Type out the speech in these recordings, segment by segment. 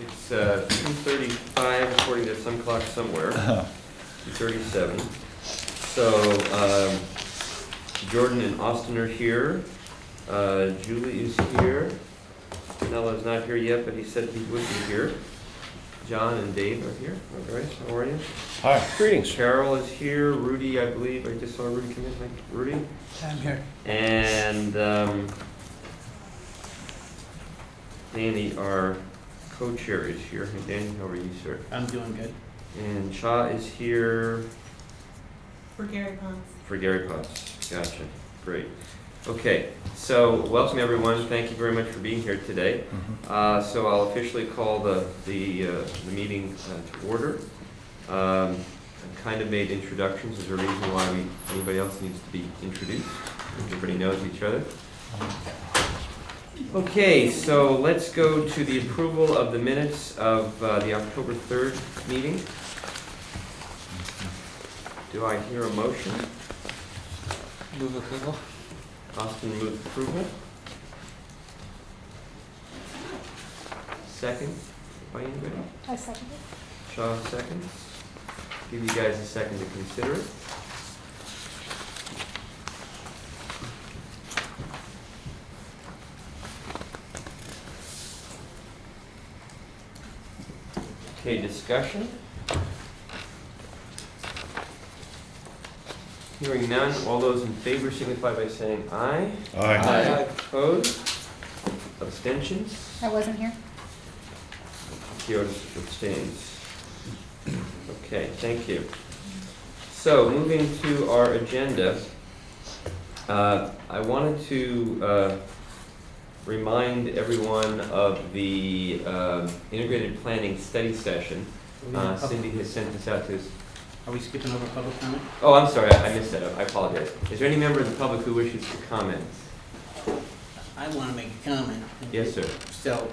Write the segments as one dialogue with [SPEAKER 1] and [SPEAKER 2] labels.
[SPEAKER 1] It's 2:35 according to some clock somewhere. 2:37. So Jordan and Austin are here. Julie is here. Nella's not here yet, but he said he would be here. John and Dave are here. All right, how are you?
[SPEAKER 2] Hi, greetings.
[SPEAKER 1] Carol is here. Rudy, I believe. I just saw Rudy come in. Hi, Rudy.
[SPEAKER 3] I'm here.
[SPEAKER 1] And Danny, our co-chair, is here. Hey, Danny, how are you, sir?
[SPEAKER 3] I'm doing good.
[SPEAKER 1] And Shaw is here
[SPEAKER 4] For Gary Potts.
[SPEAKER 1] for Gary Potts. Gotcha. Great. Okay, so welcome everyone. Thank you very much for being here today. So I'll officially call the meeting to order. I've kind of made introductions. Is there a reason why anybody else needs to be introduced? Everybody knows each other. Okay, so let's go to the approval of the minutes of the October 3rd meeting. Do I hear a motion?
[SPEAKER 3] Move approval.
[SPEAKER 1] Austin moves approval. Second by anybody?
[SPEAKER 4] I second it.
[SPEAKER 1] Shaw seconds. Give you guys a second to consider it. Okay, discussion. Hearing none, all those in favor signify by saying aye.
[SPEAKER 2] Aye.
[SPEAKER 1] Opposed? Abstentions?
[SPEAKER 4] I wasn't here.
[SPEAKER 1] Kyoto abstains. Okay, thank you. So, moving to our agenda, I wanted to remind everyone of the integrated planning study session. Cindy has sent this out to us.
[SPEAKER 3] Are we skipping over public comment?
[SPEAKER 1] Oh, I'm sorry, I missed that. I apologize. Is there any member of the public who wishes to comment?
[SPEAKER 3] I want to make a comment.
[SPEAKER 1] Yes, sir.
[SPEAKER 3] So,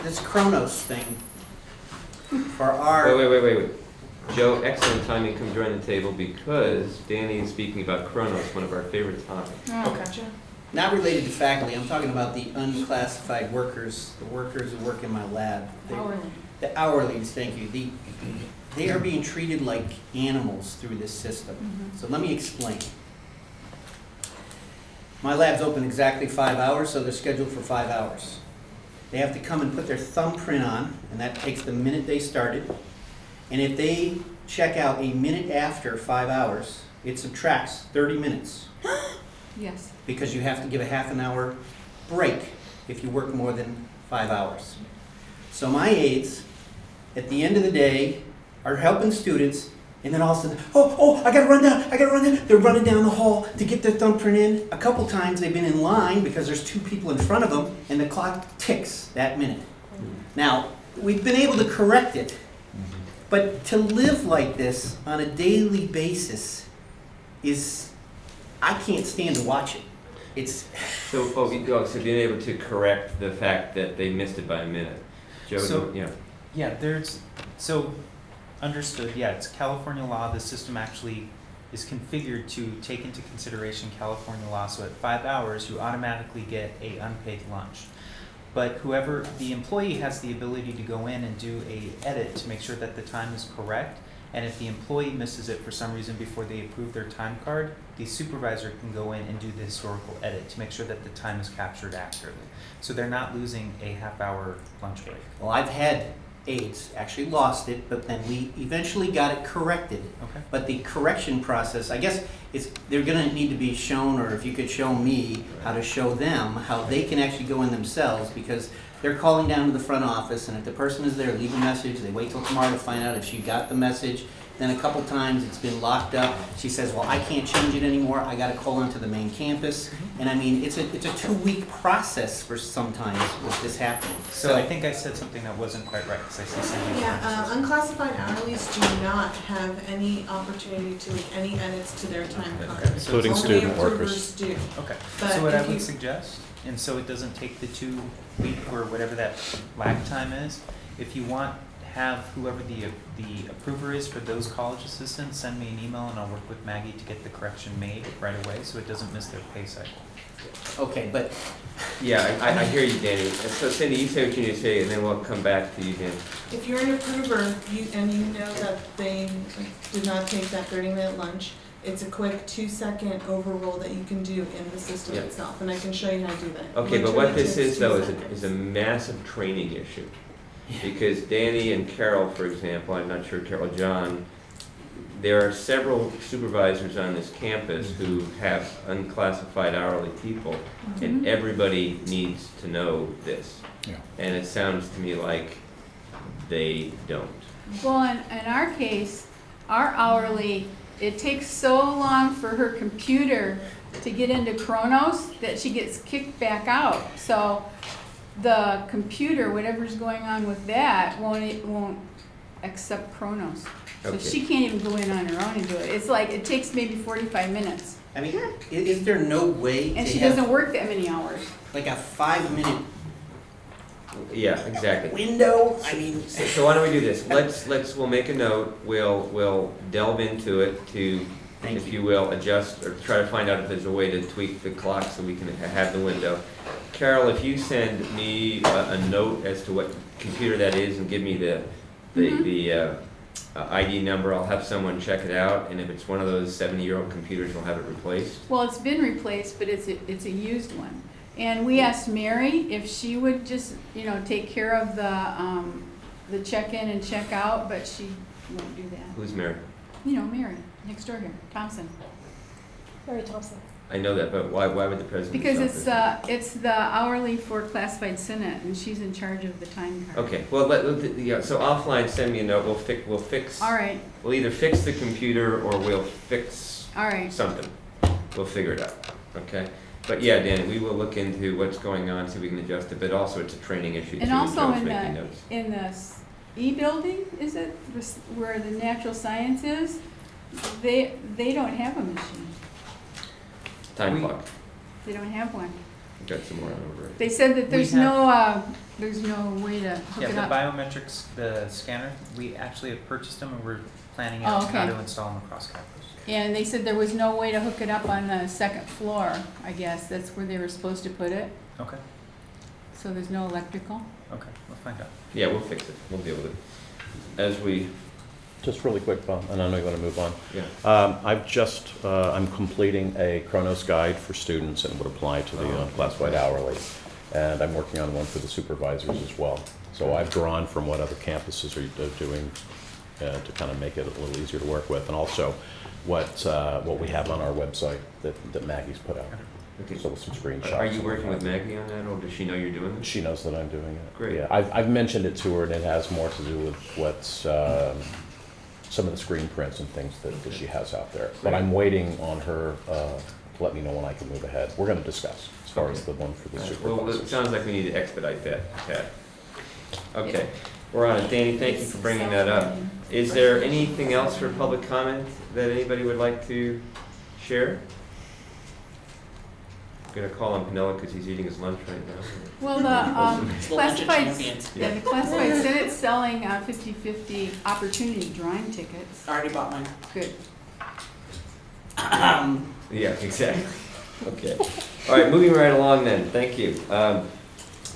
[SPEAKER 3] this Kronos thing for our.
[SPEAKER 1] Wait. Joe, excellent timing. Come join the table because Danny is speaking about Kronos, one of our favorite topics.
[SPEAKER 4] Oh, gotcha.
[SPEAKER 3] Not related to faculty, I'm talking about the unclassified workers, the workers who work in my lab.
[SPEAKER 4] Hourly.
[SPEAKER 3] The hourlies, thank you. They are being treated like animals through this system. So let me explain. My lab's open exactly 5 hours, so they're scheduled for 5 hours. They have to come and put their thumbprint on, and that takes the minute they started. And if they check out a minute after 5 hours, it subtracts 30 minutes.
[SPEAKER 4] Yes.
[SPEAKER 3] Because you have to give a half an hour break if you work more than 5 hours. So my aides, at the end of the day, are helping students, and then all of a sudden, I gotta run down. They're running down the hall to get their thumbprint in. A couple times they've been in line because there's 2 people in front of them, and the clock ticks that minute. Now, we've been able to correct it, but to live like this on a daily basis is, I can't stand to watch it. It's
[SPEAKER 1] So being able to correct the fact that they missed it by a minute. Joe,
[SPEAKER 5] So-
[SPEAKER 1] yeah.
[SPEAKER 5] Yeah, understood, yeah, it's California law, the system actually is configured to take into consideration California law, so at 5 hours, you automatically get a unpaid lunch. But the employee has the ability to go in and do a edit to make sure that the time is correct, and if the employee misses it for some reason before they approve their time card, the supervisor can go in and do the historical edit to make sure that the time is captured accurately. So they're not losing a half-hour lunch break.
[SPEAKER 3] Well, I've had aides actually lost it, but then we eventually got it corrected.
[SPEAKER 5] Okay.
[SPEAKER 3] But the correction process, I guess, they're going to need to be shown, or if you could show me how to show them how they can actually go in themselves, because they're calling down to the front office, and if the person is there, leave a message. They wait till tomorrow to find out if she got the message. Then a couple times it's been locked up. She says, well, I can't change it anymore. I got to call into the main campus. And I mean, it's a 2-week process for sometimes with this happening.
[SPEAKER 5] So I think I said something that wasn't quite right, because I see Cindy.
[SPEAKER 4] Yeah, unclassified hourlies do not have any opportunity to make any edits to their time card.
[SPEAKER 2] Including
[SPEAKER 4] Only
[SPEAKER 2] student
[SPEAKER 4] approvers
[SPEAKER 2] workers.
[SPEAKER 4] do.
[SPEAKER 5] Okay,
[SPEAKER 4] But
[SPEAKER 5] so what I
[SPEAKER 4] if
[SPEAKER 5] would
[SPEAKER 4] you-
[SPEAKER 5] suggest, and so it doesn't take the 2 week or whatever that lag time is, if you want have whoever the approver is for those college assistants send me an email, and I'll work with Maggie to get the correction made right away so it doesn't miss their pay cycle.
[SPEAKER 3] Okay, but
[SPEAKER 1] Yeah, I hear you, Danny. And so Cindy, you say what you need to say, and then we'll come back to you, Dan.
[SPEAKER 4] If you're an approver, and you know that they did not take that 30-minute lunch, it's a quick 2-second overrule that you can do in the system
[SPEAKER 1] Yep.
[SPEAKER 4] itself, and I can show you how to do that.
[SPEAKER 1] Okay, but what
[SPEAKER 4] Literally
[SPEAKER 1] this
[SPEAKER 4] takes
[SPEAKER 1] is
[SPEAKER 4] 2
[SPEAKER 1] though
[SPEAKER 4] seconds.
[SPEAKER 1] is a massive training issue. Because Danny and Carol, for example, I'm not sure Carol, John, there are several supervisors on this campus who have unclassified hourly people, and everybody needs to know this.
[SPEAKER 2] Yeah.
[SPEAKER 1] And it sounds to me like they don't.
[SPEAKER 6] Well, in our case, our hourly, it takes so long for her computer to get into Chronos that she gets kicked back out. So the computer, whatever's going on with that, won't accept Chronos. So
[SPEAKER 1] Okay.
[SPEAKER 6] she can't even go in on her own and do it. It's like, it takes maybe 45 minutes.
[SPEAKER 3] I mean, is there no way
[SPEAKER 6] And
[SPEAKER 3] to
[SPEAKER 6] she
[SPEAKER 3] have
[SPEAKER 6] doesn't work that many hours.
[SPEAKER 3] like a 5-minute
[SPEAKER 1] Yeah, exactly.
[SPEAKER 3] window? I mean,
[SPEAKER 1] So why don't we do this? We'll make a note, we'll delve into it to,
[SPEAKER 3] Thank
[SPEAKER 1] if
[SPEAKER 3] you.
[SPEAKER 1] you will, adjust or try to find out if there's a way to tweak the clock so we can have the window. Carol, if you send me a note as to what computer that is and give me the ID number, I'll have someone check it out, and if it's one of those 70-year-old computers, we'll have it replaced.
[SPEAKER 6] Well, it's been replaced, but it's a used one. And we asked Mary if she would just, take care of the check-in and check-out, but she won't do that.
[SPEAKER 1] Who's Mary?
[SPEAKER 6] Mary, next door here, Thompson.
[SPEAKER 7] Mary Thompson.
[SPEAKER 1] I know that, but why would the president?
[SPEAKER 6] Because
[SPEAKER 1] stop this?
[SPEAKER 6] it's the hourly for classified Senate, and she's in charge of the time card.
[SPEAKER 1] Okay, well, so offline, send me a note, we'll fix.
[SPEAKER 6] All right,
[SPEAKER 1] We'll either fix the computer or we'll fix
[SPEAKER 6] all right.
[SPEAKER 1] something. We'll figure it out, okay? But yeah, Danny, we will look into what's going on, see if we can adjust it, but also it's a training issue too.
[SPEAKER 6] And also
[SPEAKER 1] Joe's making notes.
[SPEAKER 6] in the E-building, is it, where the natural science is, they don't have a machine.
[SPEAKER 1] Time
[SPEAKER 5] we-
[SPEAKER 1] clock,
[SPEAKER 6] They don't have one.
[SPEAKER 1] got some more over it.
[SPEAKER 6] They said that there's
[SPEAKER 5] We have-
[SPEAKER 6] no way to hook
[SPEAKER 5] Yeah,
[SPEAKER 6] it
[SPEAKER 5] the
[SPEAKER 6] up.
[SPEAKER 5] biometrics, the scanner, we actually have purchased them and we're planning
[SPEAKER 6] Oh,
[SPEAKER 5] out how
[SPEAKER 6] okay.
[SPEAKER 5] to install them across campus.
[SPEAKER 6] And they said there was no way to hook it up on the second floor, I guess. That's where they were supposed to put it.
[SPEAKER 5] Okay,
[SPEAKER 6] So there's no electrical.
[SPEAKER 5] okay, we'll find out.
[SPEAKER 1] Yeah, we'll fix it, we'll deal with it. As we,
[SPEAKER 2] Just really quick, Bob, and I know you want to move on.
[SPEAKER 1] yeah,
[SPEAKER 2] I'm completing a Chronos guide for students and would apply to the classified hourly. And I'm working on one for the supervisors as well. So I've drawn from what other campuses are doing to kind of make it a little easier to work with. And also what we have on our website that Maggie's put out.
[SPEAKER 1] okay.
[SPEAKER 2] So with some screenshots.
[SPEAKER 1] Are you working with Maggie on that, or does she know you're doing this?
[SPEAKER 2] She knows that I'm doing it.
[SPEAKER 1] Great.
[SPEAKER 2] Yeah, I've mentioned it to her, and it has more to do with what's, some of the screen prints and things that she has out there. But I'm waiting on her to let me know when I can move ahead. We're gonna discuss as far as the one for the
[SPEAKER 1] Well, it
[SPEAKER 2] supervisors.
[SPEAKER 1] sounds like we need to expedite that, Pat. Okay, we're on it. Danny, thank you for bringing that up. Is there anything else for public comment that anybody would like to share? I'm gonna call on Pinella because he's eating his lunch right now.
[SPEAKER 6] Well, the classified, the classified Senate's selling 50/50 opportunity drawing tickets.
[SPEAKER 3] already bought mine.
[SPEAKER 6] Good.
[SPEAKER 1] Yeah, exactly. Okay. All right, moving right along then. Thank you.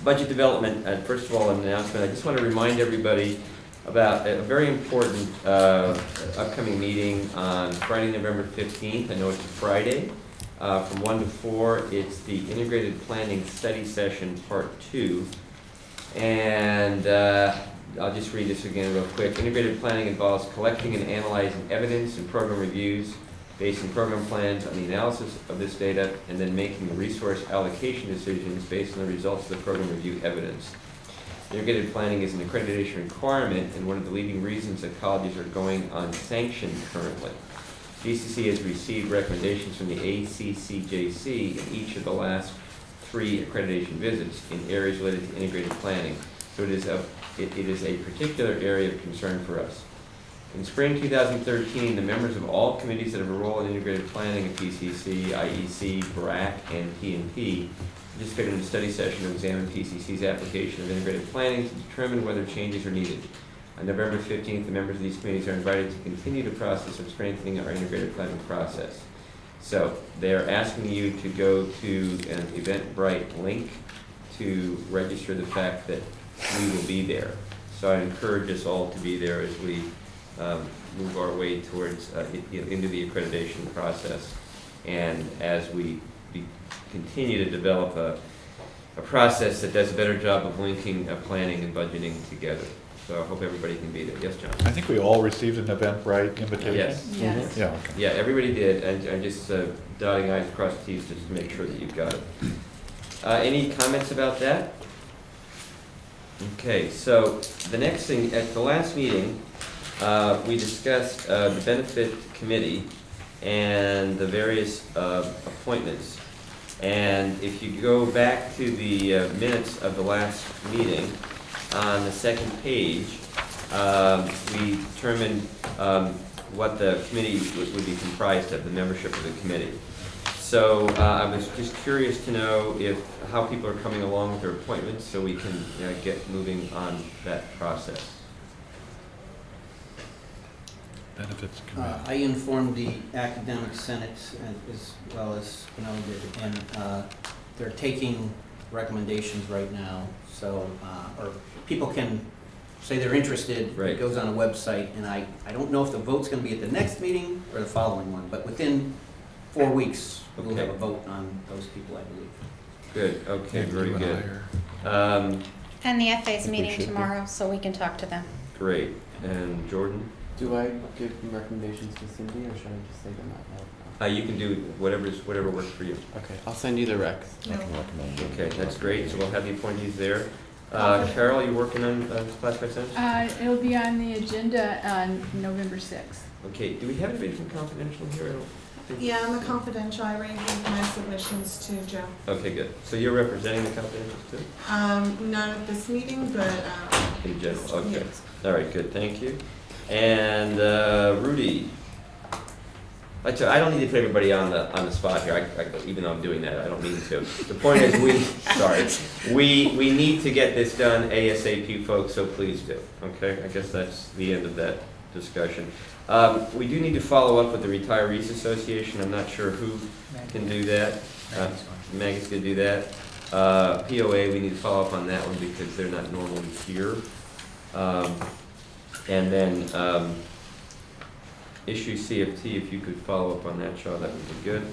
[SPEAKER 1] Budget development, first of all, an announcement. I just want to remind everybody about a very important upcoming meeting on Friday, November 15th. I know it's a Friday. From 1 to 4, it's the Integrated Planning Study Session Part 2. And I'll just read this again real quick. Integrated planning involves collecting and analyzing evidence and program reviews, basing program plans on the analysis of this data, and then making resource allocation decisions based on the results of the program review evidence. Integrated planning is an accreditation requirement and one of the leading reasons that colleges are going on sanction currently. GCC has received recommendations from the ACCJC in each of the last 3 accreditation visits in areas related to integrated planning. So it is a particular area of concern for us. In spring 2013, the members of all committees that have a role in integrated planning at PCC, IEC, Brac, and PNP participated in a study session to examine PCC's application of integrated planning to determine whether changes are needed. On November 15th, the members of these committees are invited to continue the process of strengthening our integrated planning process. So they're asking you to go to an Eventbrite link to register the fact that we will be there. So I encourage us all to be there as we move our way towards into the accreditation process, and as we continue to develop a process that does a better job of linking planning and budgeting together. So I hope everybody can be there. Yes, John?
[SPEAKER 8] I think we all received an Eventbrite invitation.
[SPEAKER 1] Yes.
[SPEAKER 6] Yes.
[SPEAKER 8] Yeah, okay.
[SPEAKER 1] Yeah, everybody did, and I'm just dotting i's across t's just to make sure that you've got it. Any comments about that? Okay, so the next thing, at the last meeting, we discussed the benefit committee and the various appointments. And if you go back to the minutes of the last meeting, on the second page, we determined what the committee would be comprised of, the membership of the committee. So I was just curious to know how people are coming along with their appointments so we can get moving on that process.
[SPEAKER 8] Benefits committee.
[SPEAKER 3] I informed the academic senate as well as Spinelli did, and they're taking recommendations right now. So, or people can say they're interested.
[SPEAKER 1] Right.
[SPEAKER 3] It goes on a website, and I don't know if the vote's going to be at the next meeting or the following one, but within 4 weeks, we'll
[SPEAKER 1] Okay.
[SPEAKER 3] have a vote on those people, I believe.
[SPEAKER 1] Good, okay,
[SPEAKER 8] Maybe
[SPEAKER 1] very
[SPEAKER 8] you and
[SPEAKER 1] good.
[SPEAKER 8] I are-
[SPEAKER 7] And the FA's
[SPEAKER 2] think we
[SPEAKER 7] meeting
[SPEAKER 2] should be.
[SPEAKER 7] tomorrow, so we can talk to them.
[SPEAKER 1] Great. And Jordan?
[SPEAKER 9] Do I give recommendations to Cindy, or should I just say them out loud?
[SPEAKER 1] You can do whatever works for you.
[SPEAKER 9] Okay, I'll send you the recs.
[SPEAKER 2] I can recommend it.
[SPEAKER 1] Okay, that's great, so we'll have the appointees there. Carol, you working on classified sentences?
[SPEAKER 6] It'll be on the agenda on November 6th.
[SPEAKER 1] Okay, do we have anybody from confidential here? I don't think-
[SPEAKER 4] Yeah, on the confidential, I already gave my submissions to Joe.
[SPEAKER 1] Okay, good. So you're representing the confidentials too?
[SPEAKER 4] Not at this meeting, but,
[SPEAKER 1] In general, okay.
[SPEAKER 4] yes.
[SPEAKER 1] All right, good, thank you. And Rudy, I don't need to put everybody on the spot here, even though I'm doing that, I don't mean to. The point is, we need to get this done ASAP, folks, so please do, okay? I guess that's the end of that discussion. We do need to follow up with the Retirees Association, I'm not sure who can do that. Maggie's gonna do that. POA, we need to follow up on that one because they're not normally here. And then issue CFT, if you could follow up on that, Shaw, that would be good.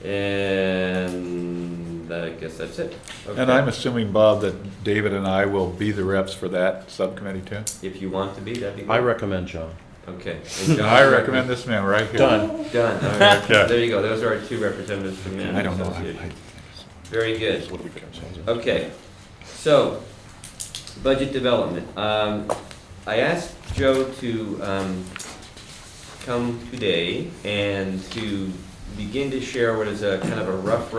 [SPEAKER 1] And I guess that's it. Okay.
[SPEAKER 8] And I'm assuming, Bob, that David and I will be the reps for that subcommittee too?
[SPEAKER 1] If you want to be, that'd be good.
[SPEAKER 2] I recommend John.
[SPEAKER 1] Okay. And John,
[SPEAKER 8] I recommend this man right here.
[SPEAKER 2] Done.
[SPEAKER 1] Done, all right.
[SPEAKER 8] Yeah.
[SPEAKER 1] There you go, those are our two representatives from the
[SPEAKER 8] I don't know.
[SPEAKER 1] association. Very good.
[SPEAKER 8] What do we get ourselves in?
[SPEAKER 1] Okay, so, budget development. I asked Joe to come today and to begin to share what is a kind of a rough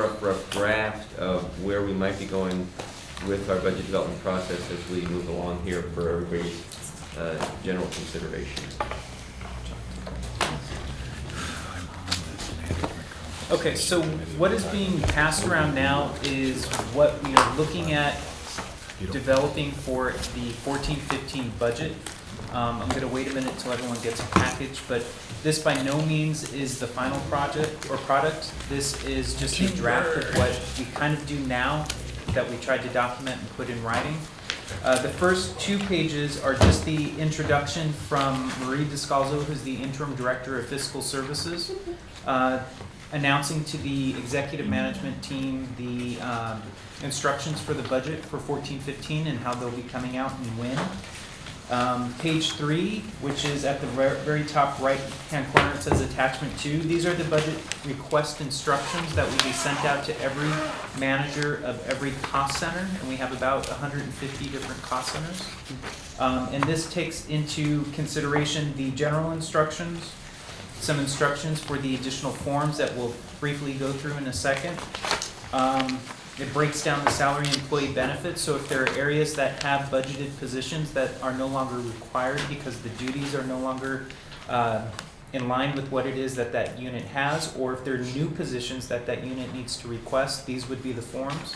[SPEAKER 1] draft of where we might be going with our budget development process as we move along here for everybody's general consideration.
[SPEAKER 5] Okay, so what is being passed around now is what we are looking at developing for the 14-15 budget. I'm gonna wait a minute till everyone gets a package, but this by no means is the final project or product. This is just a draft of what we kind of do now that we tried to document and put in writing. The first 2 pages are just the introduction from Marie Descalzo, who's the interim director of fiscal services, announcing to the executive management team the instructions for the budget for 14-15 and how they'll be coming out and when. Page 3, which is at the very top right-hand corner, it says attachment 2. These are the budget request instructions that will be sent out to every manager of every cost center, and we have about 150 different cost centers. And this takes into consideration the general instructions, some instructions for the additional forms that we'll briefly go through in a second. It breaks down the salary and employee benefits, so if there are areas that have budgeted positions that are no longer required because the duties are no longer in line with what it is that that unit has, or if there are new positions that that unit needs to request, these would be the forms.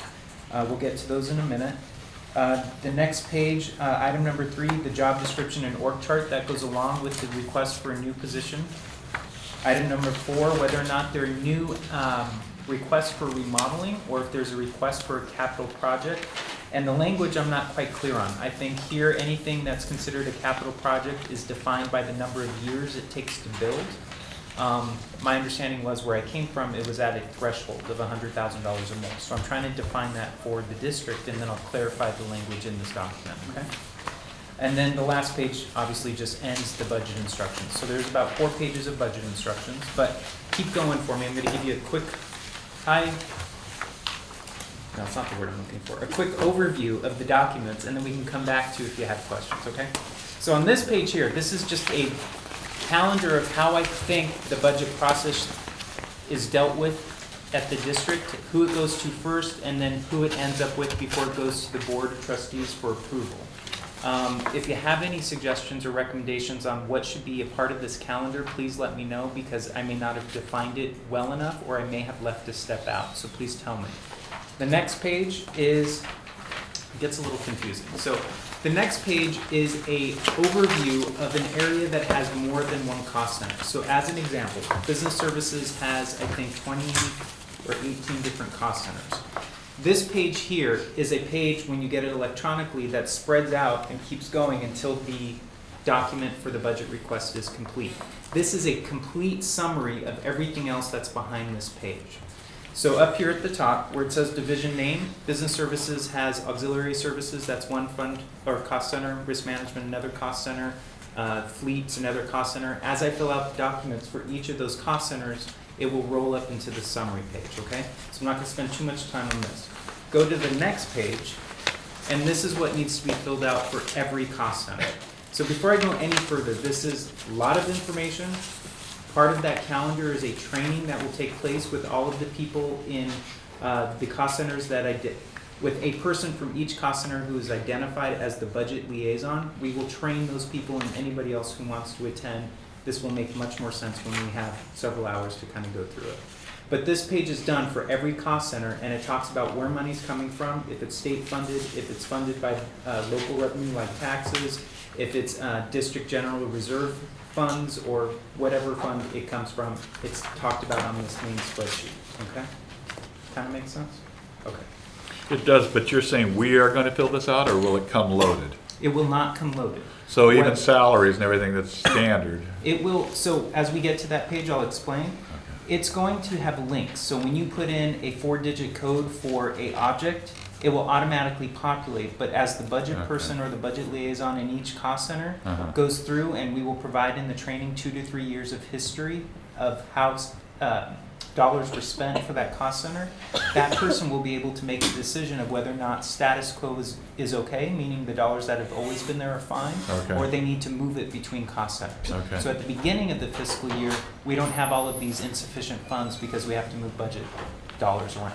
[SPEAKER 5] We'll get to those in a minute. The next page, item number 3, the job description and org chart, that goes along with the request for a new position. Item number 4, whether or not there are new requests for remodeling or if there's a request for a capital project. And the language I'm not quite clear on. I think here anything that's considered a capital project is defined by the number of years it takes to build. My understanding was where I came from, it was at a threshold of $100,000 or more. So I'm trying to define that for the district, and then I'll clarify the language in this document, okay? And then the last page obviously just ends the budget instructions. So there's about 4 pages of budget instructions, but keep going for me. I'm gonna give you a quick, no, it's not the word I'm looking for, a quick overview of the documents, and then we can come back to if you have questions, okay? So on this page here, this is just a calendar of how I think the budget process is dealt with at the district, who it goes to first, and then who it ends up with before it goes to the board of trustees for approval. If you have any suggestions or recommendations on what should be a part of this calendar, please let me know, because I may not have defined it well enough, or I may have left a step out, so please tell me. The next page is, it gets a little confusing. So the next page is a overview of an area that has more than one cost center. So as an example, business services has, I think, 20 or 18 different cost centers. This page here is a page, when you get it electronically, that spreads out and keeps going until the document for the budget request is complete. This is a complete summary of everything else that's behind this page. So up here at the top, where it says division name, business services has auxiliary services, that's one fund or cost center, risk management, another cost center, fleets, another cost center. As I fill out the documents for each of those cost centers, it will roll up into the summary page, okay? So I'm not gonna spend too much time on this. Go to the next page, and this is what needs to be filled out for every cost center. So before I go any further, this is a lot of information. Part of that calendar is a training that will take place with all of the people in the cost centers that I did. With a person from each cost center who is identified as the budget liaison, we will train those people and anybody else who wants to attend. This will make much more sense when we have several hours to kind of go through it. But this page is done for every cost center, and it talks about where money's coming from, if it's state funded, if it's funded by local revenue like taxes, if it's district general reserve funds, or whatever fund it comes from. It's talked about on this main spreadsheet, okay? Kind of makes sense? Okay.
[SPEAKER 8] It does, but you're saying we are going to fill this out, or will it come loaded?
[SPEAKER 5] It will not come loaded.
[SPEAKER 8] So even salaries and everything that's standard?
[SPEAKER 5] It will, so as we get to that page, I'll explain. It's going to have links. So when you put in a 4-digit code for a object, it will automatically populate, but as the budget person or the budget liaison in each cost center goes through, and we will provide in the training 2 to 3 years of history of how dollars were spent for that cost center, that person will be able to make a decision of whether or not status quo is okay, meaning the dollars that have always been there are fine, or they need to move it between cost centers. So at the beginning of the fiscal year, we don't have all of these insufficient funds because we have to move budget dollars around.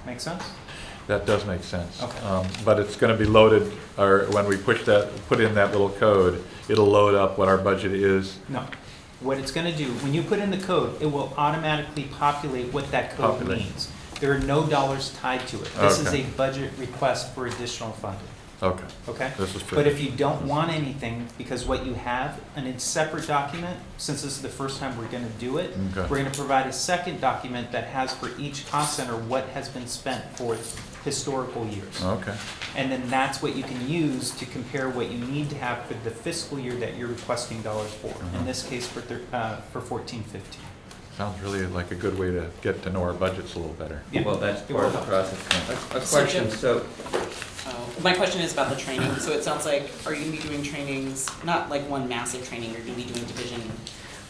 [SPEAKER 5] Make sense?
[SPEAKER 8] That does make sense.
[SPEAKER 5] Okay.
[SPEAKER 8] But it's going to be loaded, or when we put in that little code, it'll load up what our budget is?
[SPEAKER 5] No. What it's going to do, when you put in the code, it will automatically populate what that code means. There are no dollars tied to it. This is a budget request for additional funding. Okay?
[SPEAKER 8] This is
[SPEAKER 5] But if you don't want anything, because what you have in a separate document, since this is the first time we're going to do it, we're going to provide a second document that has for each cost center what has been spent for historical years. And then that's what you can use to compare what you need to have for the fiscal year that you're requesting dollars for. In this case, for 14-15.
[SPEAKER 8] Sounds really like a good way to get to know our budgets a little better.
[SPEAKER 5] Yeah.
[SPEAKER 1] Well, that's part of the process. A question, so,
[SPEAKER 10] My question is about the training. So it sounds like, are you going to be doing trainings, not like one massive training, you're going to be doing division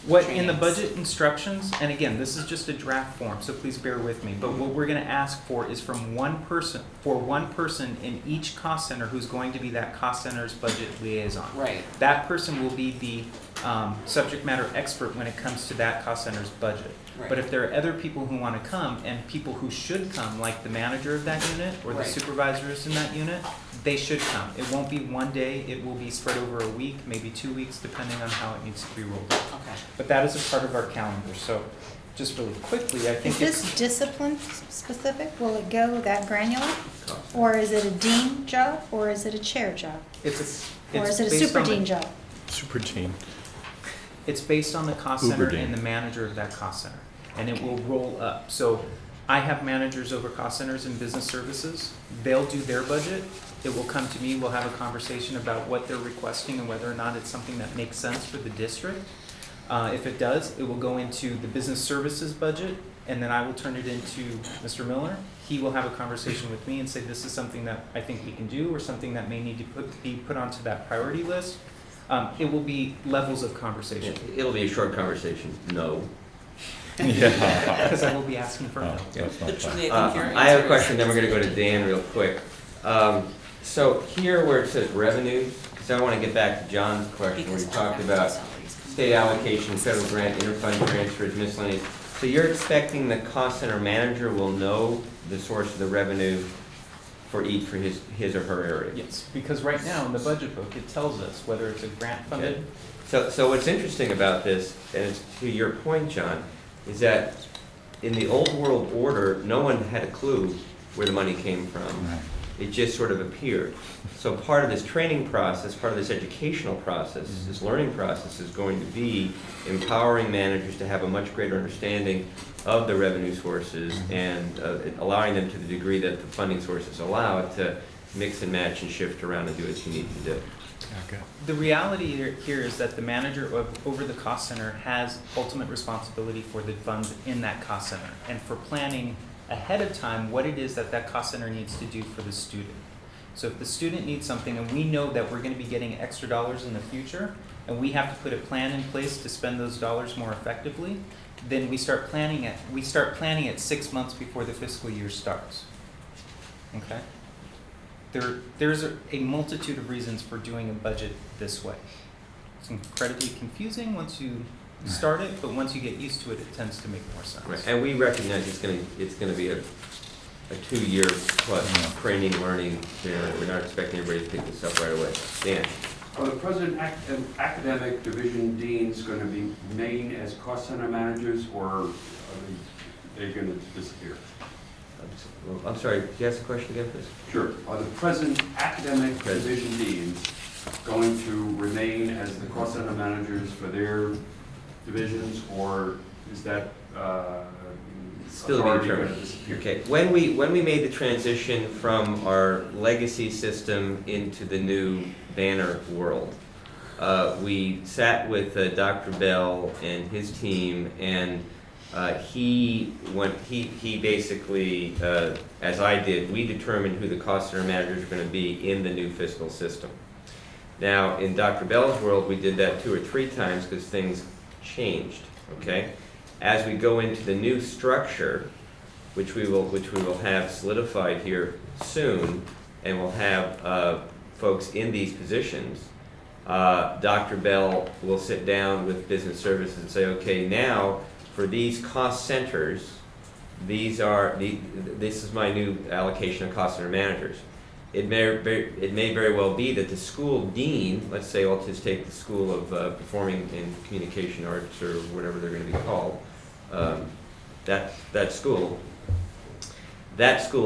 [SPEAKER 5] What in the budget instructions, and again, this is just a draft form, so please bear with me, but what we're gonna ask for is from one person in each cost center who's going to be that cost center's budget liaison.
[SPEAKER 10] Right.
[SPEAKER 5] That person will be the subject matter expert when it comes to that cost center's budget.
[SPEAKER 10] Right.
[SPEAKER 5] But if there are other people who wanna come, and people who should come, like the manager of that unit, or the supervisors in that unit, they should come. It won't be one day, it will be spread over a week, maybe 2 weeks, depending on how it needs to be rolled out.
[SPEAKER 10] Okay.
[SPEAKER 5] But that is a part of our calendar, so just really quickly, I
[SPEAKER 7] Is
[SPEAKER 5] think it's.
[SPEAKER 7] this discipline specific? Will it go that granular? Or is it a dean job, or is it a chair job?
[SPEAKER 5] It's
[SPEAKER 7] Or is it a
[SPEAKER 5] based
[SPEAKER 7] super
[SPEAKER 5] on the-
[SPEAKER 7] dean job?
[SPEAKER 2] Super team.
[SPEAKER 5] It's based on the cost
[SPEAKER 2] Uber
[SPEAKER 5] center
[SPEAKER 2] dean.
[SPEAKER 5] and the manager of that cost center, and it will roll up. So I have managers over cost centers and business services. They'll do their budget. It will come to me. We'll have a conversation about what they're requesting and whether or not it's something that makes sense for the district. If it does, it will go into the business services budget, and then I will turn it into Mr. Miller. He will have a conversation with me and say, this is something that I think we can do, or something that may need to be put onto that priority list. It will be levels of conversation,
[SPEAKER 1] It'll be a short conversation, no.
[SPEAKER 2] Yeah.
[SPEAKER 5] because I will be asking for
[SPEAKER 2] Oh,
[SPEAKER 5] help.
[SPEAKER 2] that's not
[SPEAKER 10] But
[SPEAKER 2] fun.
[SPEAKER 10] Julie, I think your
[SPEAKER 1] I have a
[SPEAKER 10] answer
[SPEAKER 1] question,
[SPEAKER 10] is-
[SPEAKER 1] then we're gonna go to Dan real quick. So here where it says revenue, because I want to get back to John's question, where
[SPEAKER 10] Because
[SPEAKER 1] he talked
[SPEAKER 10] all
[SPEAKER 1] about
[SPEAKER 10] salaries come-
[SPEAKER 1] state allocation, federal grant, interfund transfers, miscellaneous. So you're expecting the cost center manager will know the source of the revenue for his or her area?
[SPEAKER 5] Yes, because right now in the budget book, it tells us whether it's a grant funded.
[SPEAKER 1] So what's interesting about this, and it's to your point, John, is that in the old world order, no one had a clue where the money came from.
[SPEAKER 2] Right.
[SPEAKER 1] It just sort of appeared. So part of this training process, part of this educational process, this learning process is going to be empowering managers to have a much greater understanding of the revenue sources and allowing them to the degree that the funding sources allow it to mix and match and shift around and do what you need to do.
[SPEAKER 2] Okay.
[SPEAKER 5] The reality here is that the manager over the cost center has ultimate responsibility for the funds in that cost center and for planning ahead of time what it is that that cost center needs to do for the student. So if the student needs something and we know that we're going to be getting extra dollars in the future and we have to put a plan in place to spend those dollars more effectively, then we start planning it 6 months before the fiscal year starts. Okay? There's a multitude of reasons for doing a budget this way. It's incredibly confusing once you start it, but once you get used to it, it tends to make more sense.
[SPEAKER 1] Right. And we recognize it's gonna be a 2-year plus training, learning there. We're not expecting everybody to pick this up right away. Dan?
[SPEAKER 11] Are the present academic division deans going to be remain as cost center managers, or are they going to disappear?
[SPEAKER 1] I'm sorry, can you ask the question again, please?
[SPEAKER 11] Sure. Are the present academic division deans going to remain as the cost center managers for their divisions, or is that
[SPEAKER 1] Still be
[SPEAKER 11] authority going to
[SPEAKER 1] determined.
[SPEAKER 11] disappear?
[SPEAKER 1] Okay, when we made the transition from our legacy system into the new Banner world, we sat with Dr. Bell and his team, and he basically, as I did, we determined who the cost center managers are going to be in the new fiscal system. Now, in Dr. Bell's world, we did that 2 or 3 times because things changed, okay? As we go into the new structure, which we will have solidified here soon, and we'll have folks in these positions, Dr. Bell will sit down with business services and say, okay, now for these cost centers, this is my new allocation of cost center managers. It may very well be that the school dean, let's say I'll just take the School of Performing and Communication Arts or whatever they're going to be called, that school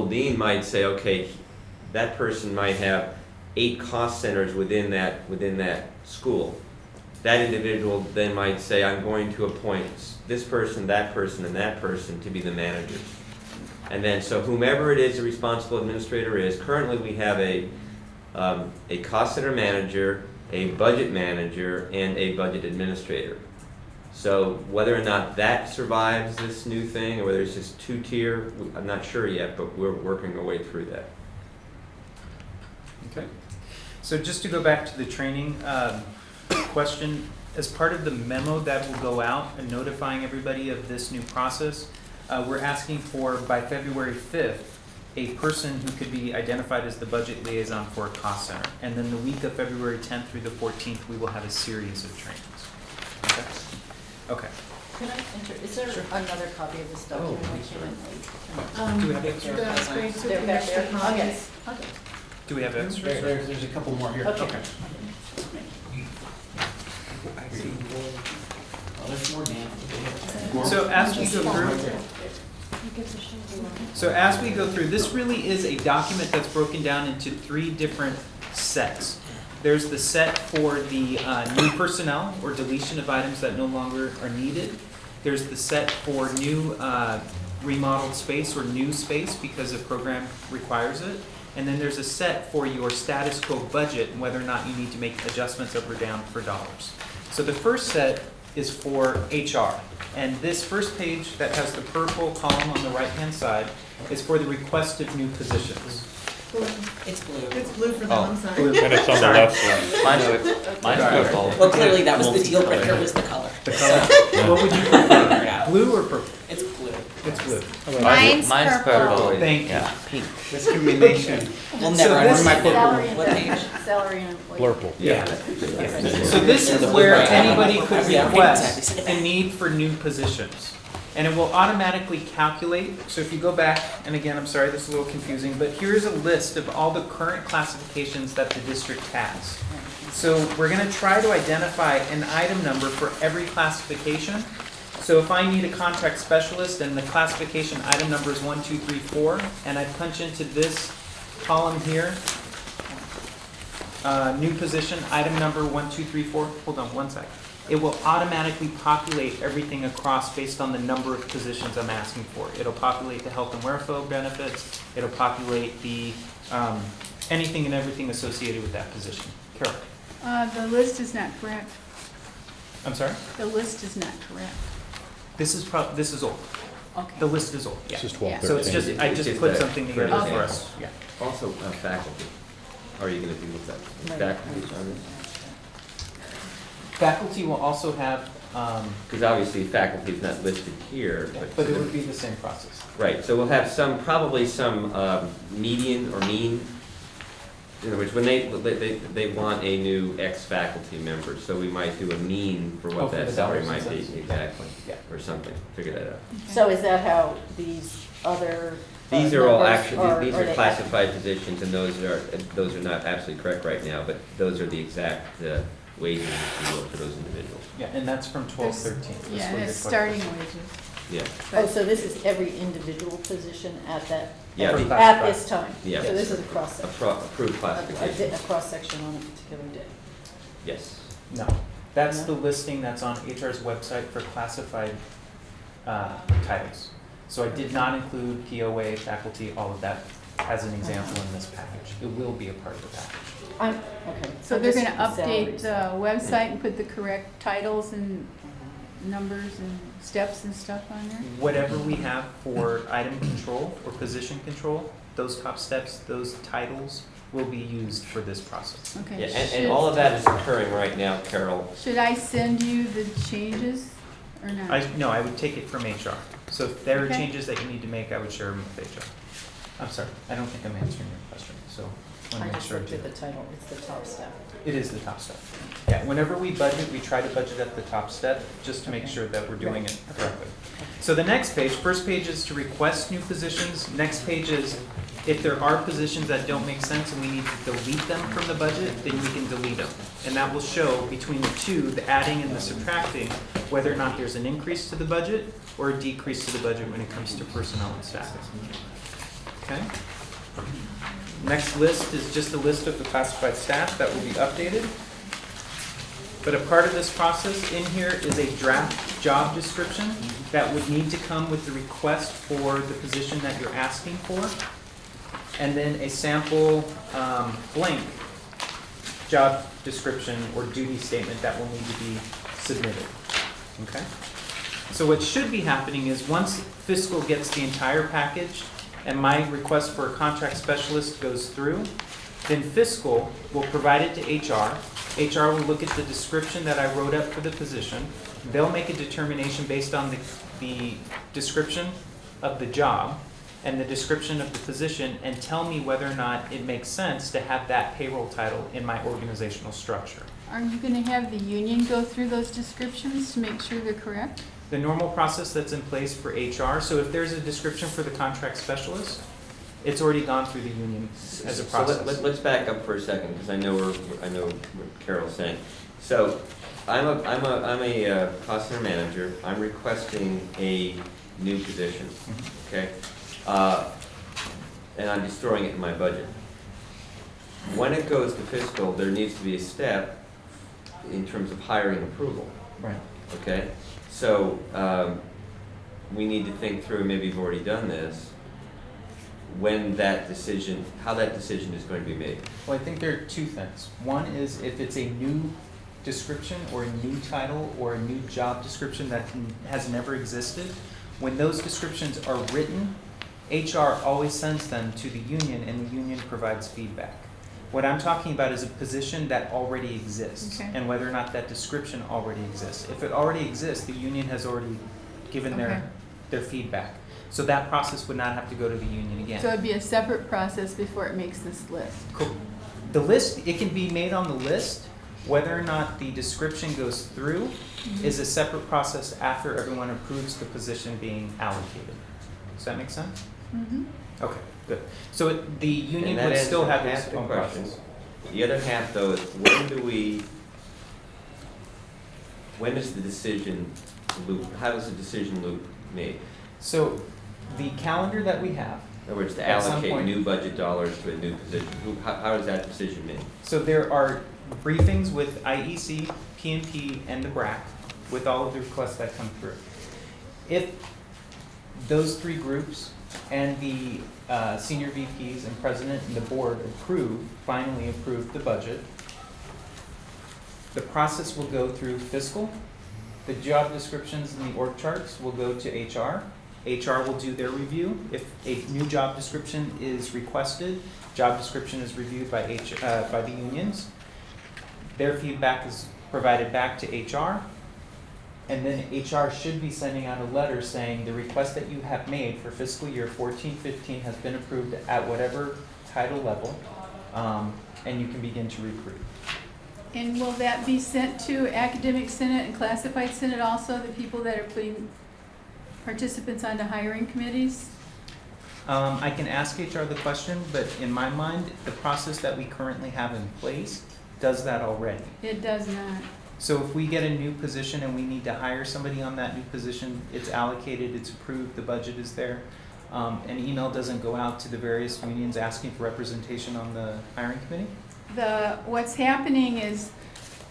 [SPEAKER 1] dean might say, okay, that person might have 8 cost centers within that school. That individual then might say, I'm going to appoint this person, and that person to be the managers. And then, so whomever it is the responsible administrator is, currently we have a cost center manager, a budget manager, and a budget administrator. So whether or not that survives this new thing, or whether it's just 2-tier, I'm not sure yet, but we're working our way through that.
[SPEAKER 5] Okay. So just to go back to the training question, as part of the memo that will go out and notifying everybody of this new process, we're asking for, by February 5th, a person who could be identified as the budget liaison for a cost center. And then the week of February 10th through the 14th, we will have a series of trainings. Okay? Okay.
[SPEAKER 12] Can I enter, is there another copy of this document? I came in late.
[SPEAKER 5] Do we have extra?
[SPEAKER 4] That's great to
[SPEAKER 12] They're
[SPEAKER 4] the
[SPEAKER 12] back
[SPEAKER 4] extra
[SPEAKER 12] there?
[SPEAKER 4] copies.
[SPEAKER 12] Okay.
[SPEAKER 5] Do we have extras?
[SPEAKER 3] There's a couple more here.
[SPEAKER 12] Okay.
[SPEAKER 10] There's more Dan.
[SPEAKER 5] So as we go through, this really is a document that's broken down into 3 different sets. There's the set for the new personnel or deletion of items that no longer are needed. There's the set for new remodeled space or new space because the program requires it. And then there's a set for your status quo budget and whether or not you need to make adjustments up or down for dollars. So the first set is for HR. And this first page that has the purple column on the right-hand side is for the request of new positions.
[SPEAKER 10] It's blue.
[SPEAKER 4] It's blue for them, I'm sorry.
[SPEAKER 2] And it's on the
[SPEAKER 5] Sorry.
[SPEAKER 2] left side.
[SPEAKER 9] Mine's purple.
[SPEAKER 10] Well, clearly that was the deal breaker, was the color.
[SPEAKER 5] The color. What would you prefer? Blue or purple?
[SPEAKER 10] It's blue.
[SPEAKER 5] It's blue.
[SPEAKER 7] Mine's
[SPEAKER 9] Mine's purple.
[SPEAKER 5] Thank you.
[SPEAKER 9] Yeah, pink.
[SPEAKER 3] Discrimination.
[SPEAKER 10] We'll
[SPEAKER 5] So
[SPEAKER 10] never
[SPEAKER 5] this-
[SPEAKER 10] understand what page.
[SPEAKER 12] Salary and employee.
[SPEAKER 2] Blurple.
[SPEAKER 5] Yeah. So this is where anybody could
[SPEAKER 10] Yeah,
[SPEAKER 5] request
[SPEAKER 10] exactly.
[SPEAKER 5] a need for new positions. And it will automatically calculate, so if you go back, and again, I'm sorry, this is a little confusing, but here's a list of all the current classifications that the district has. So we're gonna try to identify an item number for every classification. So if I need a contract specialist and the classification item number is 1, 2, 3, 4, and I punch into this column here, new position, item number 1, 2, 3, 4, hold on one second. It will automatically populate everything across based on the number of positions I'm asking for. It'll populate the health and welfare benefits, it'll populate the, anything and everything associated with that position. Carol,
[SPEAKER 6] The list is not correct.
[SPEAKER 5] I'm sorry?
[SPEAKER 6] The list is not correct.
[SPEAKER 5] This is old.
[SPEAKER 6] Okay.
[SPEAKER 5] The list is old, yeah.
[SPEAKER 2] This is 12,
[SPEAKER 5] So it's
[SPEAKER 2] 13.
[SPEAKER 5] just, I just
[SPEAKER 1] It's
[SPEAKER 5] put
[SPEAKER 1] that
[SPEAKER 5] something together
[SPEAKER 1] credit
[SPEAKER 5] for
[SPEAKER 1] sample.
[SPEAKER 5] us, yeah.
[SPEAKER 1] Also, faculty. How are you gonna deal with that? Faculty on this?
[SPEAKER 5] Faculty will also have,
[SPEAKER 1] Because obviously faculty is not listed here,
[SPEAKER 5] but it would be the same process.
[SPEAKER 1] right, so we'll have some, probably some median or mean. In other words, when they want a new ex-faculty member, so we might do a mean for
[SPEAKER 5] Oh,
[SPEAKER 1] what
[SPEAKER 5] for
[SPEAKER 1] that
[SPEAKER 5] the
[SPEAKER 1] salary
[SPEAKER 5] dollars
[SPEAKER 1] might
[SPEAKER 5] and
[SPEAKER 1] be,
[SPEAKER 5] cents.
[SPEAKER 1] exactly.
[SPEAKER 5] Yeah.
[SPEAKER 1] Or something, figure that out.
[SPEAKER 12] So is that how these other?
[SPEAKER 1] These are all
[SPEAKER 12] numbers
[SPEAKER 1] actually, these are
[SPEAKER 12] they-
[SPEAKER 1] classified positions, and those are not absolutely correct right now, but those are the exact wages, if you will, for those individuals.
[SPEAKER 5] Yeah, and that's from 12-13.
[SPEAKER 6] Yeah, and it's starting wages.
[SPEAKER 1] Yeah,
[SPEAKER 12] Oh, so this is every individual position at that,
[SPEAKER 1] Yeah,
[SPEAKER 12] every-
[SPEAKER 5] the-
[SPEAKER 12] at this time?
[SPEAKER 1] Yeah.
[SPEAKER 12] So this is a cross-section,
[SPEAKER 1] approved classification,
[SPEAKER 12] a cross-section on a particular day?
[SPEAKER 1] yes.
[SPEAKER 5] No, that's
[SPEAKER 12] No?
[SPEAKER 5] the listing that's on HR's website for classified titles. So I did not include POA, faculty, all of that as an example in this package. It will be a part of the package.
[SPEAKER 12] Okay.
[SPEAKER 6] So they're gonna
[SPEAKER 12] just
[SPEAKER 6] update
[SPEAKER 12] salaries.
[SPEAKER 6] the website and put the correct titles and numbers and steps and stuff on there?
[SPEAKER 5] Whatever we have for item control or position control, those top steps, those titles will be used for this process.
[SPEAKER 6] Okay.
[SPEAKER 1] Yeah, and all of that is occurring right now, Carol.
[SPEAKER 6] Should I send you the changes or not?
[SPEAKER 5] No, I would take it from HR. So if there are
[SPEAKER 6] Okay.
[SPEAKER 5] changes that you need to make, I would share them with HR. I'm sorry, I don't think I'm answering your question, so I
[SPEAKER 12] I
[SPEAKER 5] want to make
[SPEAKER 12] just
[SPEAKER 5] sure I
[SPEAKER 12] looked
[SPEAKER 5] do.
[SPEAKER 12] at the title, it's the top step.
[SPEAKER 5] It is the top step. Yeah, whenever we budget, we try to budget at the top step, just to make
[SPEAKER 12] Okay.
[SPEAKER 5] sure that we're doing it correctly. So the next page, first page is to request new positions. Next page is if there are positions that don't make sense and we need to delete them from the budget, then we can delete them. And that will show between the two, the adding and the subtracting, whether or not there's an increase to the budget or a decrease to the budget when it comes to personnel and staff. Okay? Next list is just a list of the classified staff that will be updated. But a part of this process in here is a draft job description that would need to come with the request for the position that you're asking for. And then a sample blank job description or duty statement that will need to be submitted. Okay? So what should be happening is once fiscal gets the entire package and my request for a contract specialist goes through, then fiscal will provide it to HR. HR will look at the description that I wrote up for the position. They'll make a determination based on the description of the job and the description of the position and tell me whether or not it makes sense to have that payroll title in my organizational structure.
[SPEAKER 6] Are you gonna have the union go through those descriptions to make sure they're correct?
[SPEAKER 5] The normal process that's in place for HR, so if there's a description for the contract specialist, it's already gone through the union as a process.
[SPEAKER 1] So let's back up for a second, because I know what Carol's saying. So I'm a cost center manager. I'm requesting a new position, okay? And I'm just throwing it in my budget. When it goes to fiscal, there needs to be a step in terms of hiring approval,
[SPEAKER 5] Right.
[SPEAKER 1] okay? So, we need to think through, maybe you've already done this, when that decision, how that decision is going to be made.
[SPEAKER 5] Well, I think there are two things. One is if it's a new description or a new title or a new job description that has never existed, when those descriptions are written, HR always sends them to the union and the union provides feedback. What I'm talking about is a position that already exists
[SPEAKER 6] Okay.
[SPEAKER 5] and whether or not that description already exists. If it already exists, the union has already given
[SPEAKER 6] Okay.
[SPEAKER 5] their feedback. So that process would not have to go to the union again.
[SPEAKER 6] So it'd be a separate process before it makes this list.
[SPEAKER 5] Cool. The list, it can be made on the list. Whether or not the description goes through is a separate process after everyone approves the position being allocated. Does that make sense?
[SPEAKER 6] Mm-hmm.
[SPEAKER 5] Okay, good. So the union
[SPEAKER 1] And that
[SPEAKER 5] would still
[SPEAKER 1] answers
[SPEAKER 5] have
[SPEAKER 1] half
[SPEAKER 5] its
[SPEAKER 1] the
[SPEAKER 5] own
[SPEAKER 1] question.
[SPEAKER 5] process.
[SPEAKER 1] The other half, though, is when is the decision loop, how does the decision loop made?
[SPEAKER 5] So the calendar that we have,
[SPEAKER 1] In other words, to
[SPEAKER 5] At some
[SPEAKER 1] allocate
[SPEAKER 5] point-
[SPEAKER 1] new budget dollars to a new position, how is that decision made?
[SPEAKER 5] so there are briefings with IEC, PNP, and the Brac with all of the requests that come through. If those three groups and the senior VPs and president and the board finally approve the budget, the process will go through fiscal. The job descriptions and the org charts will go to HR. HR will do their review. If a new job description is requested, job description is reviewed by the unions. Their feedback is provided back to HR. And then HR should be sending out a letter saying the request that you have made for fiscal year 14-15 has been approved at whatever title level, and you can begin to recruit.
[SPEAKER 6] And will that be sent to academic senate and classified senate also, the people that are putting participants onto hiring committees?
[SPEAKER 5] I can ask HR the question, but in my mind, the process that we currently have in place does that already.
[SPEAKER 6] It does not.
[SPEAKER 5] So if we get a new position and we need to hire somebody on that new position, it's allocated, it's approved, the budget is there. An email doesn't go out to the various unions asking for representation on the hiring committee?
[SPEAKER 6] What's happening is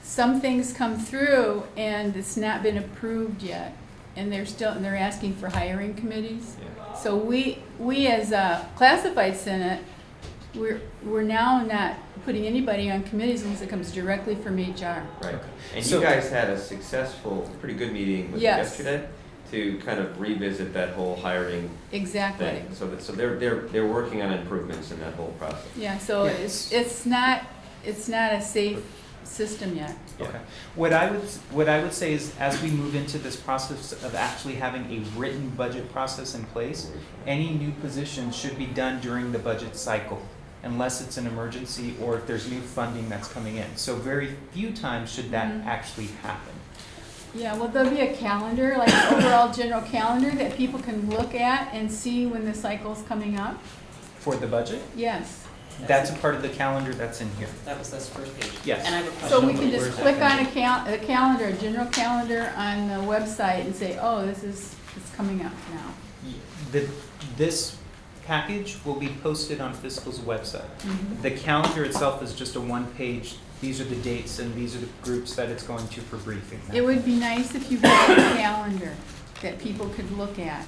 [SPEAKER 6] some things come through and it's not been approved yet. And they're asking for hiring committees.
[SPEAKER 1] Yeah.
[SPEAKER 6] So we as a classified senate, we're now not putting anybody on committees unless it comes directly from HR.
[SPEAKER 1] Right. And
[SPEAKER 5] So-
[SPEAKER 1] you guys had a successful, pretty good meeting with
[SPEAKER 6] Yes.
[SPEAKER 1] yesterday to kind of revisit that whole hiring
[SPEAKER 6] Exactly.
[SPEAKER 1] thing. So they're working on improvements in that whole process.
[SPEAKER 6] Yeah, so
[SPEAKER 5] Yes.
[SPEAKER 6] it's not a safe system yet.
[SPEAKER 5] Okay. What I would say is, as we move into this process of actually having a written budget process in place, any new position should be done during the budget cycle, unless it's an emergency or if there's new funding that's coming in. So very few times should that actually happen.
[SPEAKER 6] Yeah, well, there'll be a calendar, like an overall general calendar that people can look at and see when the cycle's coming up.
[SPEAKER 5] For the budget,
[SPEAKER 6] Yes.
[SPEAKER 5] that's a part of the calendar that's in here.
[SPEAKER 10] That was this first page.
[SPEAKER 5] Yes.
[SPEAKER 10] And I have a question.
[SPEAKER 6] So we can just
[SPEAKER 5] Where's that
[SPEAKER 6] click on
[SPEAKER 5] gonna
[SPEAKER 6] a calendar, a general calendar on the website and say, oh, it's coming up now.
[SPEAKER 5] This package will be posted on Fiscal's website.
[SPEAKER 6] Mhm.
[SPEAKER 5] The calendar itself is just a one-page, these are the dates and these are the groups that it's going to for briefing.
[SPEAKER 6] It would be nice if you had a calendar that people could look at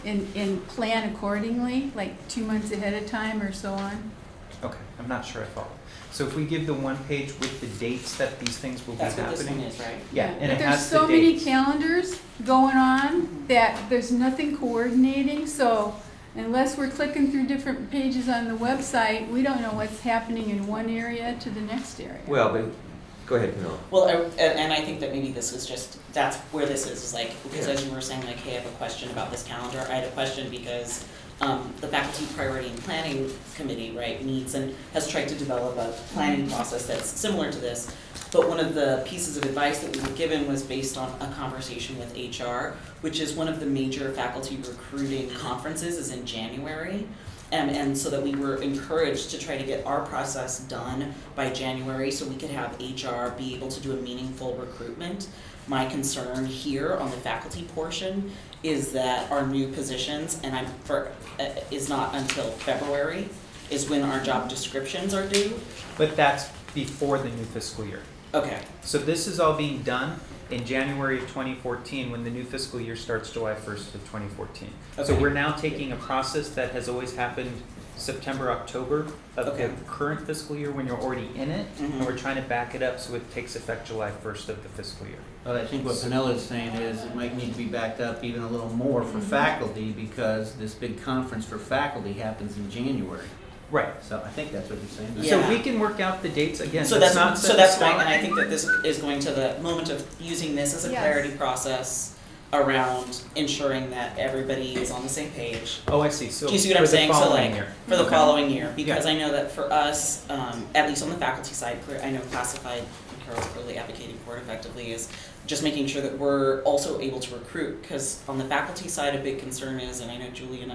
[SPEAKER 6] and plan accordingly, like 2 months ahead of time or so on.
[SPEAKER 5] Okay, I'm not sure I follow. So if we give the one page with the dates that these things will be
[SPEAKER 10] That's what this one
[SPEAKER 5] happening.
[SPEAKER 10] is, right?
[SPEAKER 5] Yeah, and
[SPEAKER 6] But
[SPEAKER 5] it
[SPEAKER 6] there's
[SPEAKER 5] has
[SPEAKER 6] so
[SPEAKER 5] the
[SPEAKER 6] many
[SPEAKER 5] dates.
[SPEAKER 6] calendars going on that there's nothing coordinating, so unless we're clicking through different pages on the website, we don't know what's happening in one area to the next area.
[SPEAKER 1] Well, but, go ahead, Camilla.
[SPEAKER 10] Well, and I think that maybe this is just, that's where this is like, because as you were saying, like, hey, I have a question about this calendar. I had a question because the Faculty Priority and Planning Committee, right, meets and has tried to develop a planning process that's similar to this. But one of the pieces of advice that we were given was based on a conversation with HR, which is one of the major faculty recruiting conferences is in January. And so that we were encouraged to try to get our process done by January so we could have HR be able to do a meaningful recruitment. My concern here on the faculty portion is that our new positions, and is not until February, is when our job descriptions are due.
[SPEAKER 5] But that's before the new fiscal year.
[SPEAKER 10] Okay,
[SPEAKER 5] So this is all being done in January of 2014, when the new fiscal year starts July 1st of 2014. So
[SPEAKER 10] Okay.
[SPEAKER 5] we're now taking a process that has always happened September, October of
[SPEAKER 10] Okay.
[SPEAKER 5] the current fiscal year when you're already in it,
[SPEAKER 10] Mhm.
[SPEAKER 5] and we're trying to back it up so it takes effect July 1st of the fiscal year.
[SPEAKER 3] But I think what Pinella is saying is it might need to be backed up even a little more for faculty because this big conference for faculty happens in January.
[SPEAKER 5] Right.
[SPEAKER 3] So I think that's what you're saying.
[SPEAKER 10] Yeah.
[SPEAKER 5] So we can work out the dates again.
[SPEAKER 10] so
[SPEAKER 5] That's
[SPEAKER 10] that's,
[SPEAKER 5] not
[SPEAKER 10] so
[SPEAKER 5] set in
[SPEAKER 10] that's
[SPEAKER 5] stone.
[SPEAKER 10] fine, and I think that this is going to the moment of using this as a
[SPEAKER 6] Yes.
[SPEAKER 10] clarity process around ensuring that everybody is on the same page.
[SPEAKER 5] Oh, I see. So
[SPEAKER 10] Do you see what I'm
[SPEAKER 5] for the
[SPEAKER 10] saying? So
[SPEAKER 5] following
[SPEAKER 10] like,
[SPEAKER 5] year.
[SPEAKER 10] for the
[SPEAKER 5] Okay.
[SPEAKER 10] following year, because I know that for us, at least on the faculty side, I know classified, Carol's clearly advocating for it effectively, is just making sure that we're also able to recruit, because on the faculty side, a big concern is, and I know Julian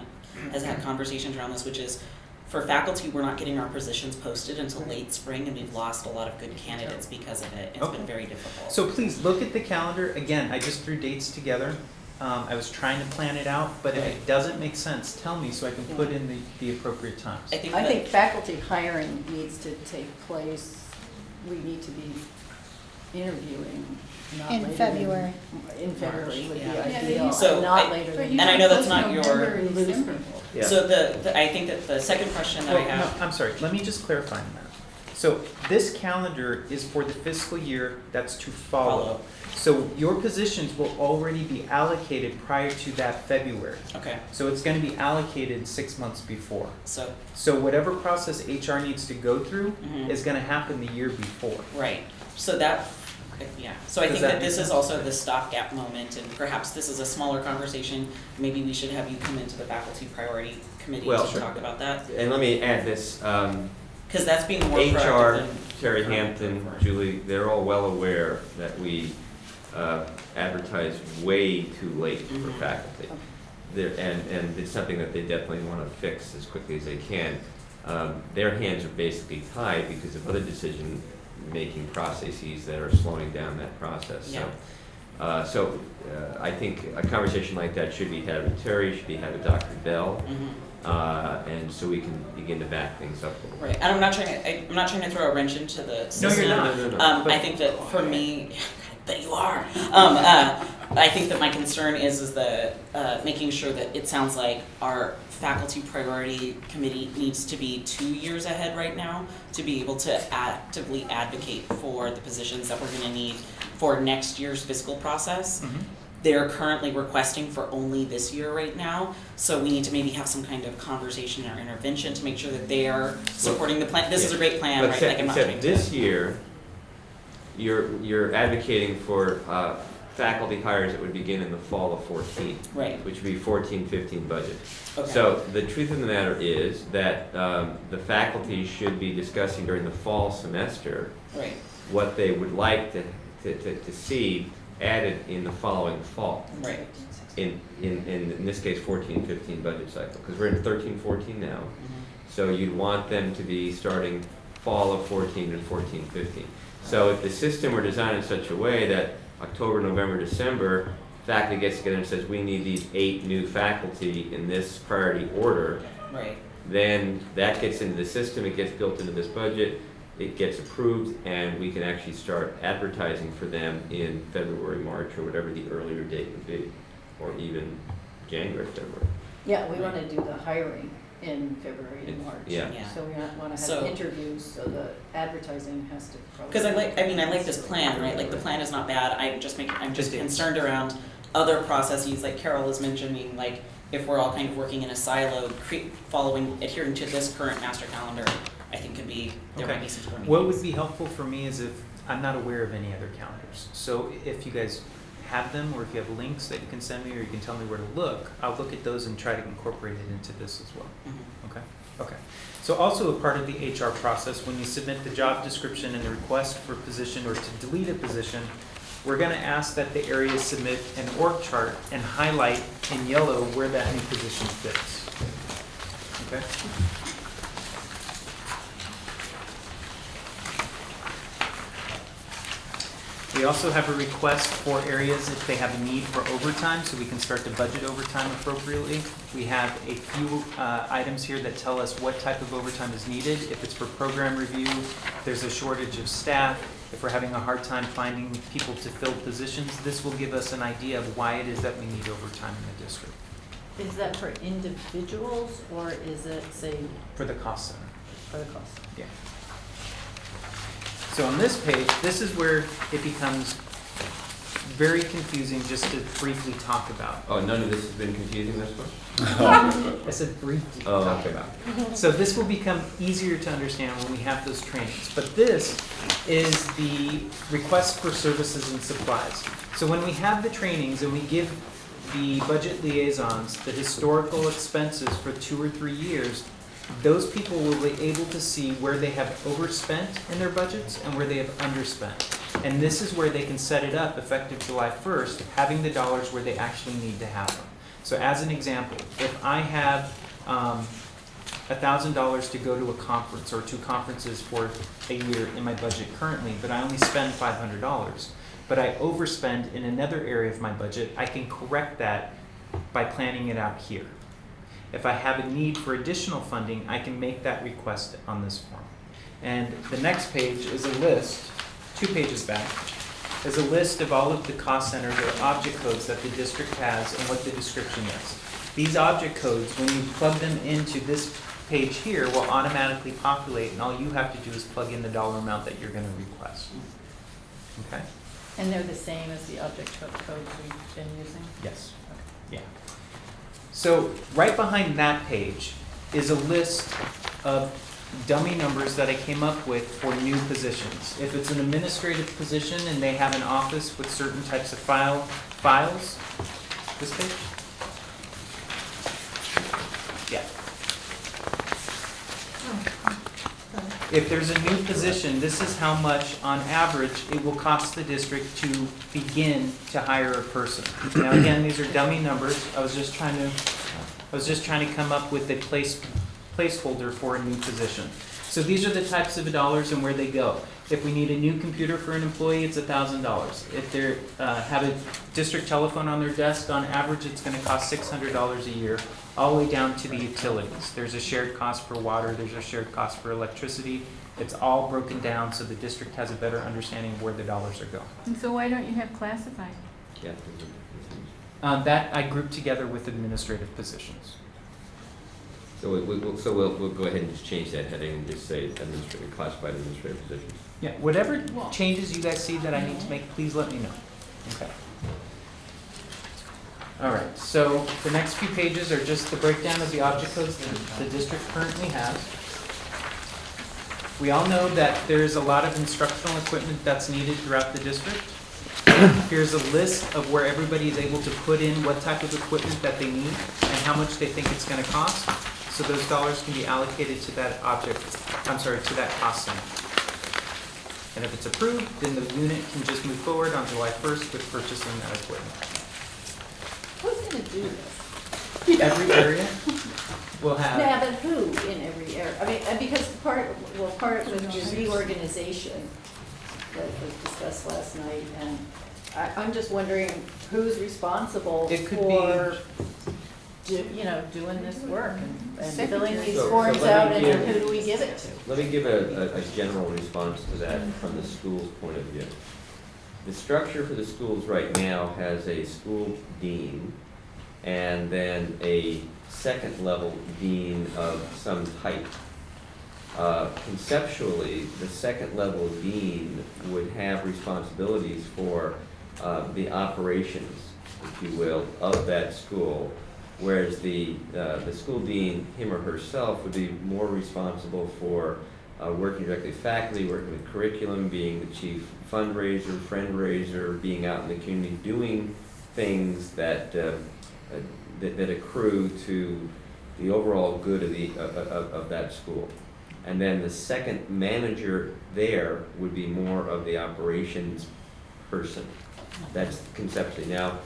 [SPEAKER 10] has had conversations around this, which is, for faculty, we're not getting our positions posted until late spring, and we've lost a lot of good candidates because of it. It's
[SPEAKER 5] Okay.
[SPEAKER 10] been very difficult.
[SPEAKER 5] So please look at the calendar. Again, I just threw dates together. I was trying to plan it out, but if
[SPEAKER 10] Right.
[SPEAKER 5] it doesn't make sense, tell me so I can put in the appropriate times.
[SPEAKER 10] I think
[SPEAKER 12] I
[SPEAKER 10] that,
[SPEAKER 12] think faculty hiring needs to take place, we need to be interviewing, not
[SPEAKER 7] In
[SPEAKER 12] later than-
[SPEAKER 7] February.
[SPEAKER 12] In February would be
[SPEAKER 10] Yeah.
[SPEAKER 6] Yeah,
[SPEAKER 12] ideal,
[SPEAKER 10] So
[SPEAKER 12] and not
[SPEAKER 10] I-
[SPEAKER 12] later
[SPEAKER 6] But
[SPEAKER 12] than.
[SPEAKER 6] you
[SPEAKER 10] And I know that's
[SPEAKER 6] post
[SPEAKER 10] not your-
[SPEAKER 6] November and
[SPEAKER 12] Lose
[SPEAKER 6] December.
[SPEAKER 12] people.
[SPEAKER 1] Yeah.
[SPEAKER 10] so I think that the second question that I
[SPEAKER 5] Well, no,
[SPEAKER 10] have,
[SPEAKER 5] I'm sorry, let me just clarify on that. So this calendar is for the fiscal year that's to follow. So your positions will already be allocated prior to that February.
[SPEAKER 10] okay,
[SPEAKER 5] So it's gonna be allocated 6 months before.
[SPEAKER 10] so,
[SPEAKER 5] So whatever process HR needs to go through
[SPEAKER 10] mhm.
[SPEAKER 5] is gonna happen the year before.
[SPEAKER 10] Right, so that, yeah, so I
[SPEAKER 5] Does
[SPEAKER 10] think
[SPEAKER 5] that
[SPEAKER 10] that
[SPEAKER 5] make
[SPEAKER 10] this is
[SPEAKER 5] sense?
[SPEAKER 10] also the stopgap moment, and perhaps this is a smaller conversation. Maybe we should have you come into the faculty priority committee
[SPEAKER 1] Well,
[SPEAKER 10] to
[SPEAKER 1] sure.
[SPEAKER 10] talk about that,
[SPEAKER 1] And let me add this,
[SPEAKER 10] because that's being more proactive
[SPEAKER 1] HR,
[SPEAKER 10] than.
[SPEAKER 1] Terry Hampton, Julie, they're all well aware that we advertise way too late for
[SPEAKER 10] Mhm.
[SPEAKER 1] faculty. And it's something that they definitely want to fix as quickly as they can. Their hands are basically tied because of other decision-making processes that are slowing down that process. So I think a conversation like that should be had with Terry, should be had with Dr. Bell,
[SPEAKER 10] Mhm.
[SPEAKER 1] and so we can begin to back things up a little.
[SPEAKER 10] Right, and I'm not trying to throw a wrench into the system.
[SPEAKER 5] No, you're not.
[SPEAKER 1] No.
[SPEAKER 10] I think that for me, that you are. I think that my concern is the making sure that it sounds like our faculty priority committee needs to be 2 years ahead right now to be able to actively advocate for the positions that we're gonna need for next year's fiscal process.
[SPEAKER 5] Mhm.
[SPEAKER 10] They're currently requesting for only this year right now, so we need to maybe have some kind of conversation or intervention to make sure that they are supporting the plan. This is a great plan,
[SPEAKER 1] But
[SPEAKER 10] right?
[SPEAKER 1] except,
[SPEAKER 10] Like, I'm not
[SPEAKER 1] except
[SPEAKER 10] trying to.
[SPEAKER 1] this year, you're advocating for faculty hires that would begin in the fall of 14,
[SPEAKER 10] Right,
[SPEAKER 1] which would be 14-15 budget.
[SPEAKER 10] okay.
[SPEAKER 1] So the truth of the matter is that the faculty should be discussing during the fall semester
[SPEAKER 10] Right,
[SPEAKER 1] what they would like to see added in the following fall.
[SPEAKER 10] right.
[SPEAKER 1] In this case, 14-15 budget cycle, because we're in 13-14 now.
[SPEAKER 10] Mhm.
[SPEAKER 1] So you'd want them to be starting fall of 14 and 14-15. So if the system were designed in such a way that October, November, December, faculty gets together and says, we need these 8 new faculty in this priority order,
[SPEAKER 10] Right,
[SPEAKER 1] then that gets into the system, it gets built into this budget, it gets approved, and we can actually start advertising for them in February, March, or whatever the earlier date would be, or even January, February.
[SPEAKER 12] Yeah, we wanna do the hiring in February and March.
[SPEAKER 1] Yeah.
[SPEAKER 10] Yeah.
[SPEAKER 12] So we wanna
[SPEAKER 10] So-
[SPEAKER 12] have interviews, so the advertising has to probably.
[SPEAKER 10] because I like this plan, right? Like, the plan is not bad, I'm just
[SPEAKER 5] Just dates.
[SPEAKER 10] concerned around other processes, like Carol is mentioning, like, if we're all kind of working in a silo, adhering to this current master calendar, I think there might be some growing
[SPEAKER 5] What would
[SPEAKER 10] pains.
[SPEAKER 5] be helpful for me is if, I'm not aware of any other calendars. So if you guys have them, or if you have links that you can send me, or you can tell me where to look, I'll look at those and try to incorporate it into this as well.
[SPEAKER 10] Mhm.
[SPEAKER 5] Okay? Okay. So also a part of the HR process, when you submit the job description and the request for position or to delete a position, we're gonna ask that the areas submit an org chart and highlight in yellow where that new position fits. Okay. We also have a request for areas if they have a need for overtime, so we can start to budget overtime appropriately. We have a few items here that tell us what type of overtime is needed. If it's for program review, if there's a shortage of staff, if we're having a hard time finding people to fill positions, this will give us an idea of why it is that we need overtime in the district.
[SPEAKER 12] Is that for individuals or is it, say,
[SPEAKER 5] For the cost center.
[SPEAKER 12] for the cost?
[SPEAKER 5] Yeah. So on this page, this is where it becomes very confusing just to briefly talk about.
[SPEAKER 1] Oh, none of this has been confusing this far?
[SPEAKER 5] I said briefly
[SPEAKER 1] Oh,
[SPEAKER 5] talk
[SPEAKER 1] okay.
[SPEAKER 5] about. So this will become easier to understand when we have those trainings. But this is the request for services and supplies. So when we have the trainings and we give the budget liaisons the historical expenses for 2 or 3 years, those people will be able to see where they have overspent in their budgets and where they have underspent. And this is where they can set it up effective July 1st, having the dollars where they actually need to have them. So as an example, if I have $1,000 to go to a conference or 2 conferences for a year in my budget currently, but I only spend $500, but I overspend in another area of my budget, I can correct that by planning it out here. If I have a need for additional funding, I can make that request on this form. And the next page is a list, 2 pages back, is a list of all of the cost centers or object codes that the district has and what the description is. These object codes, when you plug them into this page here, will automatically populate, and all you have to do is plug in the dollar amount that you're going to request. Okay?
[SPEAKER 12] And they're the same as the object codes we've been using?
[SPEAKER 5] Yes. Yeah. So right behind that page is a list of dummy numbers that I came up with for new positions. If it's an administrative position and they have an office with certain types of files, this page? Yeah. If there's a new position, this is how much, on average, it will cost the district to begin to hire a person. Now, again, these are dummy numbers. I was just trying to come up with a placeholder for a new position. So these are the types of dollars and where they go. If we need a new computer for an employee, it's $1,000. If they have a district telephone on their desk, on average, it's going to cost $600 a year, all the way down to the utilities. There's a shared cost for water, there's a shared cost for electricity. It's all broken down so the district has a better understanding of where the dollars are going.
[SPEAKER 6] And so why don't you have classified?
[SPEAKER 1] Yeah.
[SPEAKER 5] That I group together with administrative positions.
[SPEAKER 1] So we'll go ahead and just change that heading and just say administrative, classified administrative positions.
[SPEAKER 5] Yeah, whatever changes you guys see that I need to make, please let me know. Okay. All right, so the next few pages are just the breakdown of the object codes that the district currently has. We all know that there's a lot of instructional equipment that's needed throughout the district. Here's a list of where everybody is able to put in what type of equipment that they need and how much they think it's going to cost. So those dollars can be allocated to that to that cost center. And if it's approved, then the unit can just move forward on July 1st with purchasing that equipment.
[SPEAKER 12] Who's gonna do this?
[SPEAKER 5] Every area will have.
[SPEAKER 12] Yeah, but who in every area? I mean, because part of the reorganization that was discussed last night, and I'm just wondering who's responsible
[SPEAKER 5] It could
[SPEAKER 12] for, doing this work and filling these
[SPEAKER 1] So
[SPEAKER 12] forms
[SPEAKER 1] let
[SPEAKER 12] out,
[SPEAKER 1] me
[SPEAKER 12] and
[SPEAKER 1] give-
[SPEAKER 12] who do we give it to?
[SPEAKER 1] Let me give a general response to that from the school's point of view. The structure for the schools right now has a school dean and then a second level dean of some type. Conceptually, the second level dean would have responsibilities for the operations, if you will, of that school, whereas the school dean, him or herself, would be more responsible for working directly with faculty, working with curriculum, being the chief fundraiser, friend raiser, being out in the community, doing things that that accrue to the overall good of that school. And then the second manager there would be more of the operations person. That's conceptually. Now,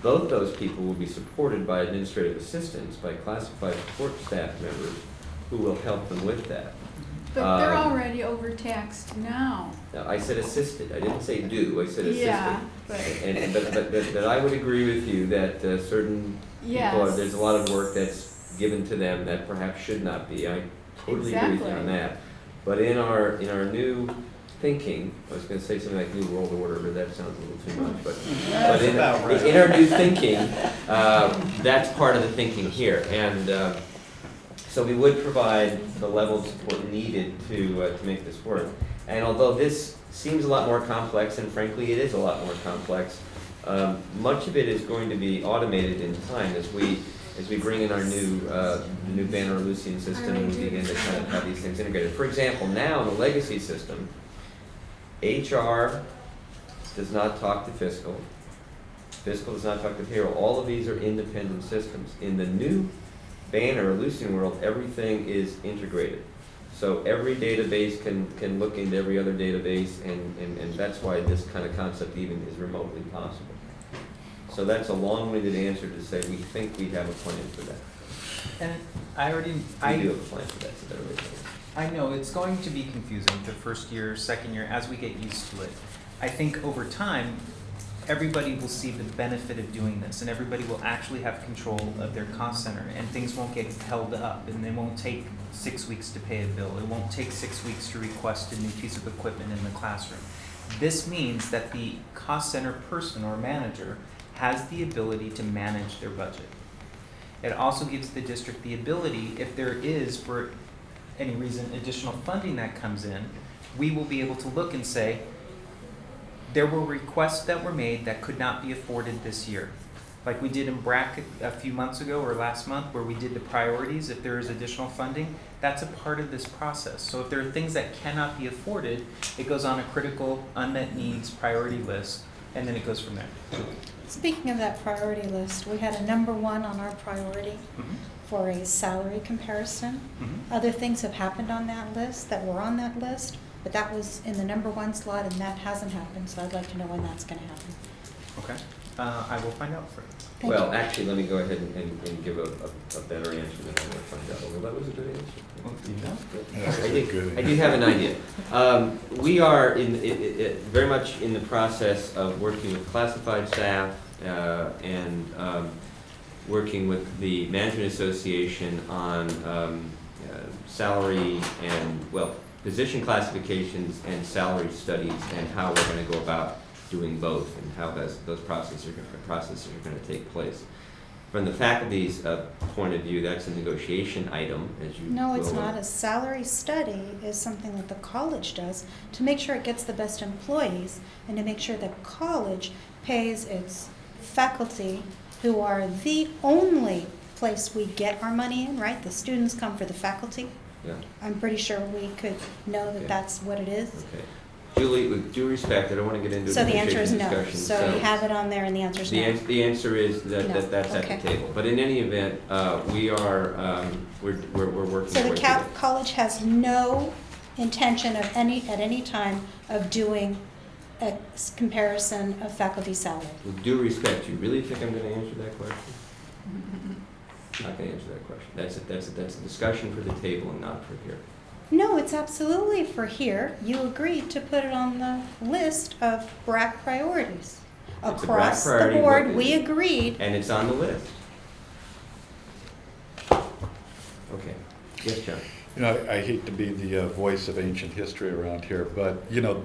[SPEAKER 1] Both those people will be supported by administrative assistants, by classified support staff members who will help them with that.
[SPEAKER 6] But they're already overtaxed now.
[SPEAKER 1] Now, I said assisted, I didn't say do, I said assisted.
[SPEAKER 6] Yeah, but,
[SPEAKER 1] But I would agree with you that certain people,
[SPEAKER 6] yes.
[SPEAKER 1] there's a lot of work that's given to them that perhaps should not be. I totally agree with you on
[SPEAKER 6] Exactly.
[SPEAKER 1] that. But in our new thinking, I was gonna say something like new world order, but that sounds a little too much, but in our new thinking, that's part of the thinking here. And so we would provide the level of support needed to make this work. And although this seems a lot more complex, and frankly it is a lot more complex, much of it is going to be automated in time as we bring in our new Banner Lucian system and we begin to kind of have these things integrated. For example, now in the legacy system, HR does not talk to fiscal does not talk to payroll. All of these are independent systems. In the new Banner or Lucian world, everything is integrated. So every database can look into every other database, and that's why this kind of concept even is remotely possible. So that's a long-winded answer to say we think we have a plan for that.
[SPEAKER 5] And
[SPEAKER 1] We do have a plan for that, so better way to say it.
[SPEAKER 5] I know it's going to be confusing the first year, second year, as we get used to it. I think over time, everybody will see the benefit of doing this, and everybody will actually have control of their cost center, and things won't get held up, and it won't take 6 weeks to pay a bill. It won't take 6 weeks to request a new piece of equipment in the classroom. This means that the cost center person or manager has the ability to manage their budget. It also gives the district the ability, if there is, for any reason, additional funding that comes in, we will be able to look and say, there were requests that were made that could not be afforded this year. Like we did in Brac a few months ago or last month, where we did the priorities. If there is additional funding, that's a part of this process. So if there are things that cannot be afforded, it goes on a critical unmet needs priority list, and then it goes from there.
[SPEAKER 7] Speaking of that priority list, we had a number 1 on our priority for a salary comparison. Other things have happened on that list that were on that list, but that was in the number 1 slot, and that hasn't happened, so I'd like to know when that's going to happen.
[SPEAKER 5] Okay. I will find out for you.
[SPEAKER 7] Thank
[SPEAKER 1] Well,
[SPEAKER 7] you.
[SPEAKER 1] actually, let me go ahead and give a better answer than I'm going to find out. Although that was a good answer.
[SPEAKER 5] Well, you know.
[SPEAKER 1] I do have an idea. We are very much in the process of working with classified staff and working with the Management Association on salary and, well, position classifications and salary studies and how we're going to go about doing both and how those processes are going to take place. From the faculty's point of view, that's a negotiation item, as you
[SPEAKER 7] No, it's
[SPEAKER 1] will-
[SPEAKER 7] not. A salary study is something that the college does to make sure it gets the best employees and to make sure that college pays its faculty, who are the only place we get our money in, right? The students come for the faculty.
[SPEAKER 1] Yeah,
[SPEAKER 7] I'm pretty sure we could know that
[SPEAKER 1] Okay.
[SPEAKER 7] that's what it is.
[SPEAKER 1] okay. Julie, with due respect, I don't want to get into a
[SPEAKER 7] So the answer is
[SPEAKER 1] negotiation
[SPEAKER 7] no.
[SPEAKER 1] discussion.
[SPEAKER 7] So you have it on there and the answer is no.
[SPEAKER 1] The answer is that
[SPEAKER 7] No.
[SPEAKER 1] that's at
[SPEAKER 7] Okay.
[SPEAKER 1] the table. But in any event, we are, we're working
[SPEAKER 7] So the
[SPEAKER 1] towards it.
[SPEAKER 7] college has no intention of at any time of doing a comparison of faculty salary.
[SPEAKER 1] With due respect, you really think I'm going to answer that question? Not going to answer that question. That's a discussion for the table and not for here.
[SPEAKER 7] No, it's absolutely for here. You agreed to put it on the list of Brac priorities.
[SPEAKER 1] It's a
[SPEAKER 7] Across
[SPEAKER 1] Brac priority,
[SPEAKER 7] the board,
[SPEAKER 1] but
[SPEAKER 7] we
[SPEAKER 1] it-
[SPEAKER 7] agreed.
[SPEAKER 1] And it's on the list. Okay. Yes, John?
[SPEAKER 8] You know, I hate to be the voice of ancient history around here, but, you know,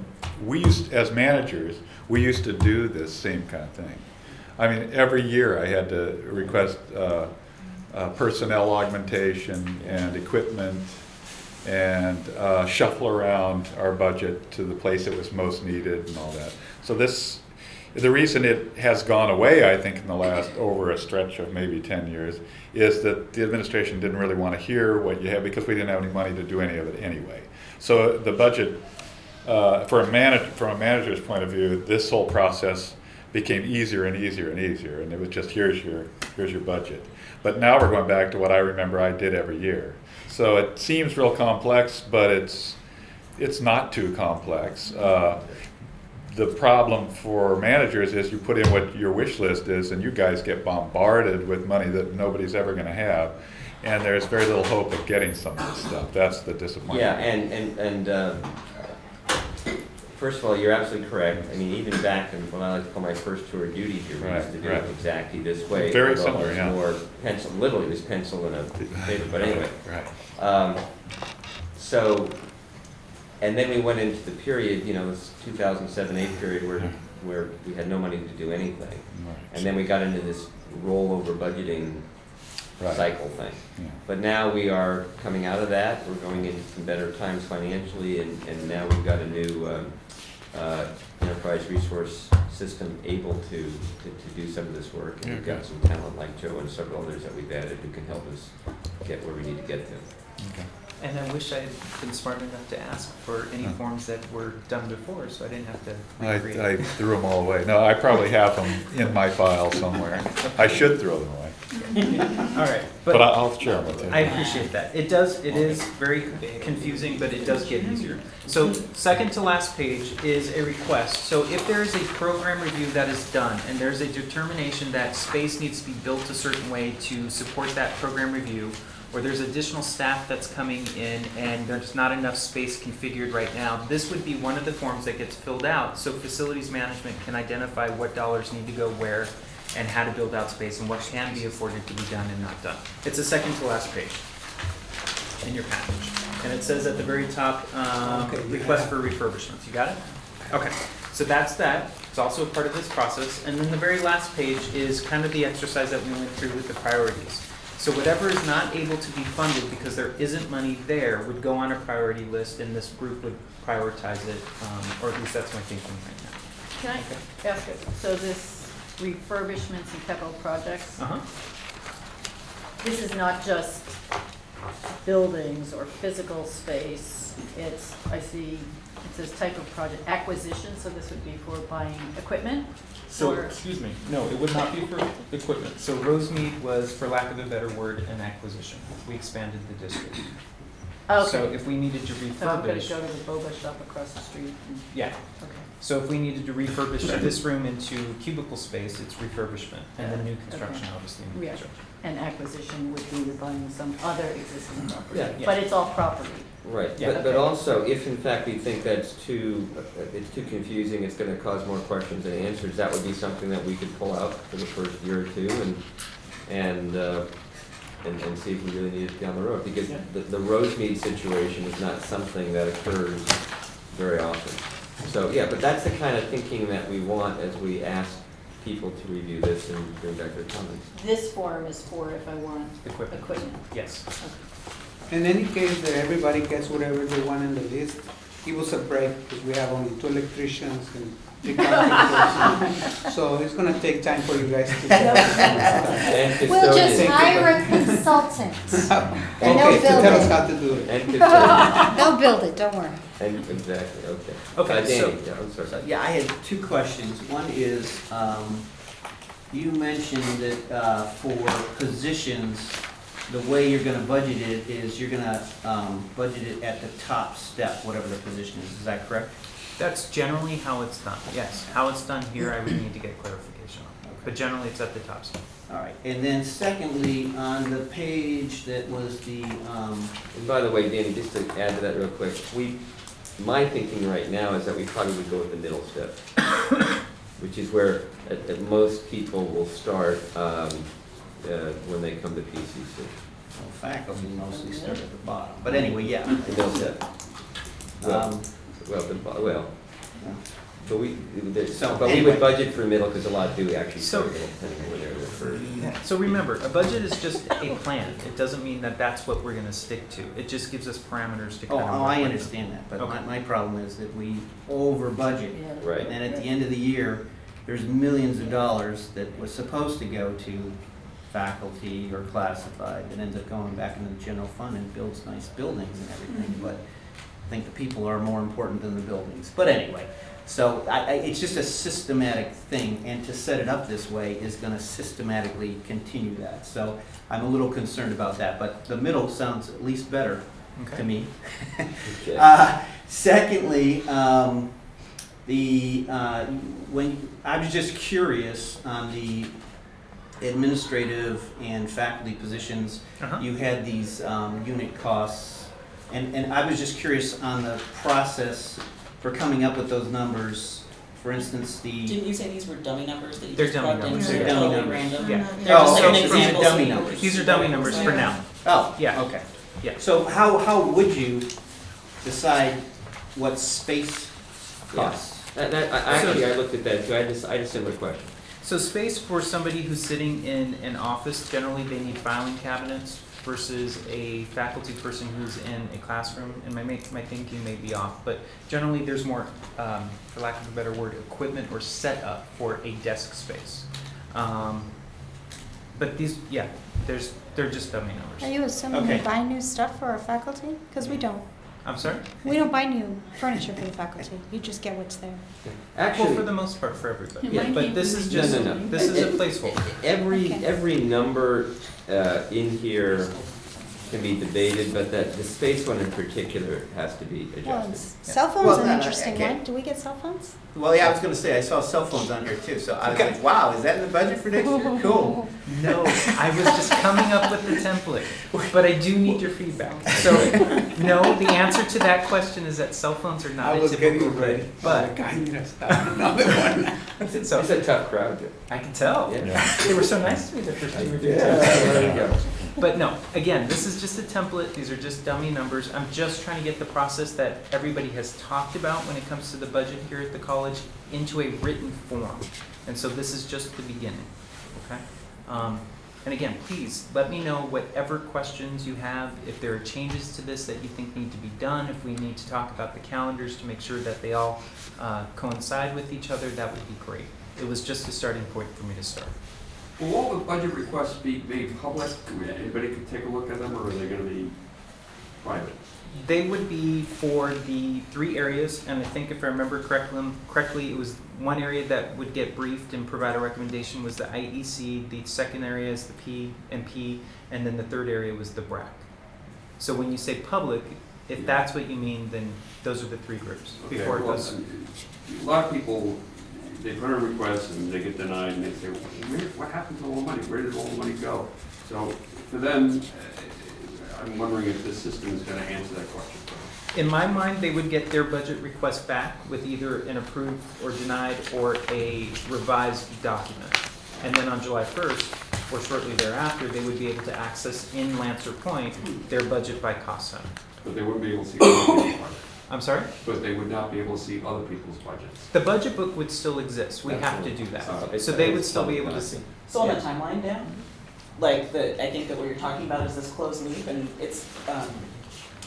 [SPEAKER 8] as managers, we used to do this same kind of thing. I mean, every year I had to request personnel augmentation and equipment and shuffle around our budget to the place it was most needed and all that. So the reason it has gone away, I think, in the last, over a stretch of maybe 10 years, is that the administration didn't really want to hear what you had because we didn't have any money to do any of it anyway. So the budget, from a manager's point of view, this whole process became easier and easier and easier, and it was just, here's your budget. But now we're going back to what I remember I did every year. So it seems real complex, but it's not too complex. the problem for managers is you put in what your wish list is, and you guys get bombarded with money that nobody's ever gonna have, and there's very little hope of getting some of this stuff. That's the disappointment.
[SPEAKER 1] Yeah, and first of all, you're absolutely correct. I mean, even back when I like to call my first tour of duty here, we used to do it exactly this way.
[SPEAKER 8] Very
[SPEAKER 1] although
[SPEAKER 8] similar,
[SPEAKER 1] it was
[SPEAKER 8] yeah.
[SPEAKER 1] more pencil, literally it was pencil and a paper, but anyway.
[SPEAKER 8] Right.
[SPEAKER 1] So, and then we went into the period, you know, this 2007-8 period where we had no money to do anything.
[SPEAKER 8] Right.
[SPEAKER 1] And then we got into this rollover budgeting cycle thing.
[SPEAKER 8] Yeah.
[SPEAKER 1] But now we are coming out of that, we're going into some better times financially, and now we've got a new enterprise resource system able to do some of this work. And we've got some talent like Joe and several others that we've added who can help us get where we need to get to.
[SPEAKER 8] Okay.
[SPEAKER 5] And I wish I'd been smart enough to ask for any forms that were done before, so I didn't have to recreate.
[SPEAKER 8] I threw them all away. No, I probably have them in my file somewhere. I should throw them away.
[SPEAKER 5] All right,
[SPEAKER 8] But I'll share them with you.
[SPEAKER 5] I appreciate that. It is very confusing, but it does get easier. So second to last page is a request. So if there is a program review that is done and there's a determination that space needs to be built a certain way to support that program review, or there's additional staff that's coming in and there's not enough space configured right now, this would be one of the forms that gets filled out so facilities management can identify what dollars need to go where and how to build out space and what can be afforded to be done and not done. It's the second to last page in your package. And it says at the very top, request for refurbishments. You got it? Okay, so that's that. It's also a part of this process. And then the very last page is kind of the exercise that we went through with the priorities. So whatever is not able to be funded because there isn't money there would go on a priority list and this group would prioritize it, or at least that's my thinking right now.
[SPEAKER 12] Can I ask it, so this refurbishments and capital projects, this is not just buildings or physical space, it's, I see, it says type of project, acquisition, so this would be for buying equipment?
[SPEAKER 5] So,
[SPEAKER 12] Or-
[SPEAKER 5] excuse me, no, it would not be for equipment. So Rosemead was, for lack of a better word, an acquisition. We expanded the district.
[SPEAKER 12] Okay.
[SPEAKER 5] So if we needed to
[SPEAKER 12] So I'm gonna
[SPEAKER 5] refurbish,
[SPEAKER 12] go to the boba shop across the street and,
[SPEAKER 5] yeah.
[SPEAKER 12] okay.
[SPEAKER 5] So if we needed to refurbish this room into cubicle space, it's refurbishment. And then new construction,
[SPEAKER 12] Okay.
[SPEAKER 5] obviously, new
[SPEAKER 12] Yeah.
[SPEAKER 5] construction.
[SPEAKER 12] And acquisition would be you're buying some other existing property,
[SPEAKER 1] Yeah.
[SPEAKER 12] but it's all property.
[SPEAKER 1] Right,
[SPEAKER 5] Yeah.
[SPEAKER 1] but also, if in fact we think that's it's too confusing, it's gonna cause more questions than answers, that would be something that we could pull out for the first year or two and see if we really need it down the road. Because the Rosemead situation is not something that occurs very often. So, yeah, but that's the kind of thinking that we want as we ask people to review this and bring back their comments.
[SPEAKER 12] This form is for if I want
[SPEAKER 5] Equipment.
[SPEAKER 12] equipment.
[SPEAKER 5] Yes.
[SPEAKER 13] In any case, that everybody gets whatever they want in the list. Give us a break because we have only 2 electricians and 3 carpenters. So it's gonna take time for you guys to get
[SPEAKER 1] And
[SPEAKER 7] We'll just
[SPEAKER 1] custodians.
[SPEAKER 7] hire a consultant. And
[SPEAKER 13] Okay,
[SPEAKER 7] they'll
[SPEAKER 13] to tell us
[SPEAKER 7] build
[SPEAKER 13] how to do it.
[SPEAKER 1] And custodians.
[SPEAKER 7] They'll build it, don't worry.
[SPEAKER 1] And, exactly, okay.
[SPEAKER 5] Okay, so-
[SPEAKER 1] Danny, yeah, I'm sorry.
[SPEAKER 3] So, yeah, I had 2 questions. One is, you mentioned that for positions, the way you're gonna budget it is you're gonna budget it at the top step, whatever the position is that correct?
[SPEAKER 5] That's generally how it's done, yes. How it's done here, I would need to get clarification on. But generally, it's at the top step.
[SPEAKER 3] All right, and then secondly, on the page that was the,
[SPEAKER 1] And by the way, Danny, just to add to that real quick, my thinking right now is that we probably would go with the middle step, which is where at most people will start when they come to PCC.
[SPEAKER 3] well, faculty mostly start at the bottom, but anyway, yeah.
[SPEAKER 1] The middle step.
[SPEAKER 3] Um,
[SPEAKER 1] Well,
[SPEAKER 3] yeah.
[SPEAKER 1] but we
[SPEAKER 3] anyway.
[SPEAKER 1] would budget for middle because a lot do actually
[SPEAKER 5] So-
[SPEAKER 1] start middle, depending on where they're first.
[SPEAKER 5] So remember, a budget is just a plan. It doesn't mean that that's what we're gonna stick to. It just gives us parameters to
[SPEAKER 3] Oh,
[SPEAKER 5] kind of.
[SPEAKER 3] I
[SPEAKER 5] work with.
[SPEAKER 3] understand that, but
[SPEAKER 5] Okay.
[SPEAKER 3] my problem is that we over budget.
[SPEAKER 12] Yeah.
[SPEAKER 1] Right.
[SPEAKER 3] And then at the end of the year, there's millions of dollars that was supposed to go to faculty or classified that ends up going back into the general fund and builds nice buildings and everything, but I think the people are more important than the buildings. But anyway, so it's just a systematic thing, and to set it up this way is gonna systematically continue that. So I'm a little concerned about that, but the middle sounds at least better to
[SPEAKER 5] Okay.
[SPEAKER 3] me.
[SPEAKER 1] Okay.
[SPEAKER 3] Secondly, When, I was just curious on the administrative and faculty positions, you had these unit costs, and I was just curious on the process for coming up with those numbers. For instance,
[SPEAKER 10] Didn't you say these were dummy numbers that you
[SPEAKER 5] They're
[SPEAKER 10] just
[SPEAKER 5] dummy
[SPEAKER 10] plugged in?
[SPEAKER 5] numbers.
[SPEAKER 10] They're
[SPEAKER 3] They're dummy
[SPEAKER 10] totally
[SPEAKER 3] numbers.
[SPEAKER 10] random?
[SPEAKER 5] Yeah.
[SPEAKER 10] They're just like
[SPEAKER 3] Oh,
[SPEAKER 10] an
[SPEAKER 3] okay, so these are
[SPEAKER 10] example.
[SPEAKER 3] dummy numbers.
[SPEAKER 5] These are dummy numbers for now.
[SPEAKER 3] Oh,
[SPEAKER 5] Yeah.
[SPEAKER 3] okay.
[SPEAKER 5] Yeah.
[SPEAKER 3] So how would you decide what space costs?
[SPEAKER 1] Actually, I looked at that too, I had a similar question.
[SPEAKER 5] So space for somebody who's sitting in an office, generally they need filing cabinets versus a faculty person who's in a classroom. And my thinking may be off, but generally there's more, for lack of a better word, equipment or setup for a desk space. But these, yeah, they're just dummy numbers.
[SPEAKER 7] Are you assuming
[SPEAKER 3] Okay.
[SPEAKER 7] we buy new stuff for our faculty? Because we don't.
[SPEAKER 5] I'm sorry?
[SPEAKER 7] We don't buy new furniture for the faculty. You just get what's there.
[SPEAKER 5] Well,
[SPEAKER 1] Actually,
[SPEAKER 5] for the most part, for everybody.
[SPEAKER 6] It might
[SPEAKER 5] But
[SPEAKER 6] be
[SPEAKER 5] this is
[SPEAKER 6] for
[SPEAKER 5] just,
[SPEAKER 1] No, no, no.
[SPEAKER 5] this is a placeholder.
[SPEAKER 7] Okay.
[SPEAKER 1] every number in here can be debated, but the space one in particular has to be
[SPEAKER 7] Well,
[SPEAKER 1] adjusted.
[SPEAKER 7] cell phones
[SPEAKER 3] Well,
[SPEAKER 7] an
[SPEAKER 3] no,
[SPEAKER 7] interesting
[SPEAKER 3] okay.
[SPEAKER 7] one. Do we get cell phones?
[SPEAKER 3] Well, yeah, I was gonna say, I saw cell phones on here too, so I was like, wow, is that in the budget for next year? Cool.
[SPEAKER 5] No, I was just coming up with the template, but I do need your feedback. So, no, the answer to that question is that cell phones are not
[SPEAKER 13] I
[SPEAKER 5] a
[SPEAKER 13] was
[SPEAKER 5] typical
[SPEAKER 13] getting ready.
[SPEAKER 5] thing. But,
[SPEAKER 13] I need to start another one.
[SPEAKER 5] so,
[SPEAKER 1] It's a tough crowd.
[SPEAKER 5] I can tell.
[SPEAKER 1] Yeah.
[SPEAKER 5] They were so nice to me the first 2 or 3
[SPEAKER 1] Yeah,
[SPEAKER 5] times.
[SPEAKER 1] there you go.
[SPEAKER 5] But no, again, this is just a template, these are just dummy numbers. I'm just trying to get the process that everybody has talked about when it comes to the budget here at the college into a written form. And so this is just the beginning, okay? And again, please, let me know whatever questions you have, if there are changes to this that you think need to be done, if we need to talk about the calendars to make sure that they all coincide with each other, that would be great. It was just a starting point for me to start.
[SPEAKER 11] Will all the budget requests be made public? Anybody can take a look at them, or are they gonna be private?
[SPEAKER 5] They would be for the 3 areas, and I think if I remember correctly, it was one area that would get briefed and provide a recommendation was the IEC, the second area is the PMP, and then the third area was the Brac. So when you say public, if that's what you mean, then those are the 3 groups.
[SPEAKER 11] Okay,
[SPEAKER 5] Before it
[SPEAKER 11] well,
[SPEAKER 5] goes,
[SPEAKER 11] a lot of people, they put in a request and they get denied, and they say, what happened to all the money? Where did all the money go? So for them, I'm wondering if this system is gonna answer that question.
[SPEAKER 5] in my mind, they would get their budget request back with either an approved or denied or a revised document. And then on July 1st, or shortly thereafter, they would be able to access in Lancer Point their budget by cost center.
[SPEAKER 11] But they wouldn't be able to see other people's budgets.
[SPEAKER 5] I'm sorry?
[SPEAKER 11] But they would not be able to see other people's budgets.
[SPEAKER 5] The budget book would still exist. We have to do that. So they would still be able to see.
[SPEAKER 10] So on the timeline, Dan, like I think that what you're talking about is this closed loop, and it's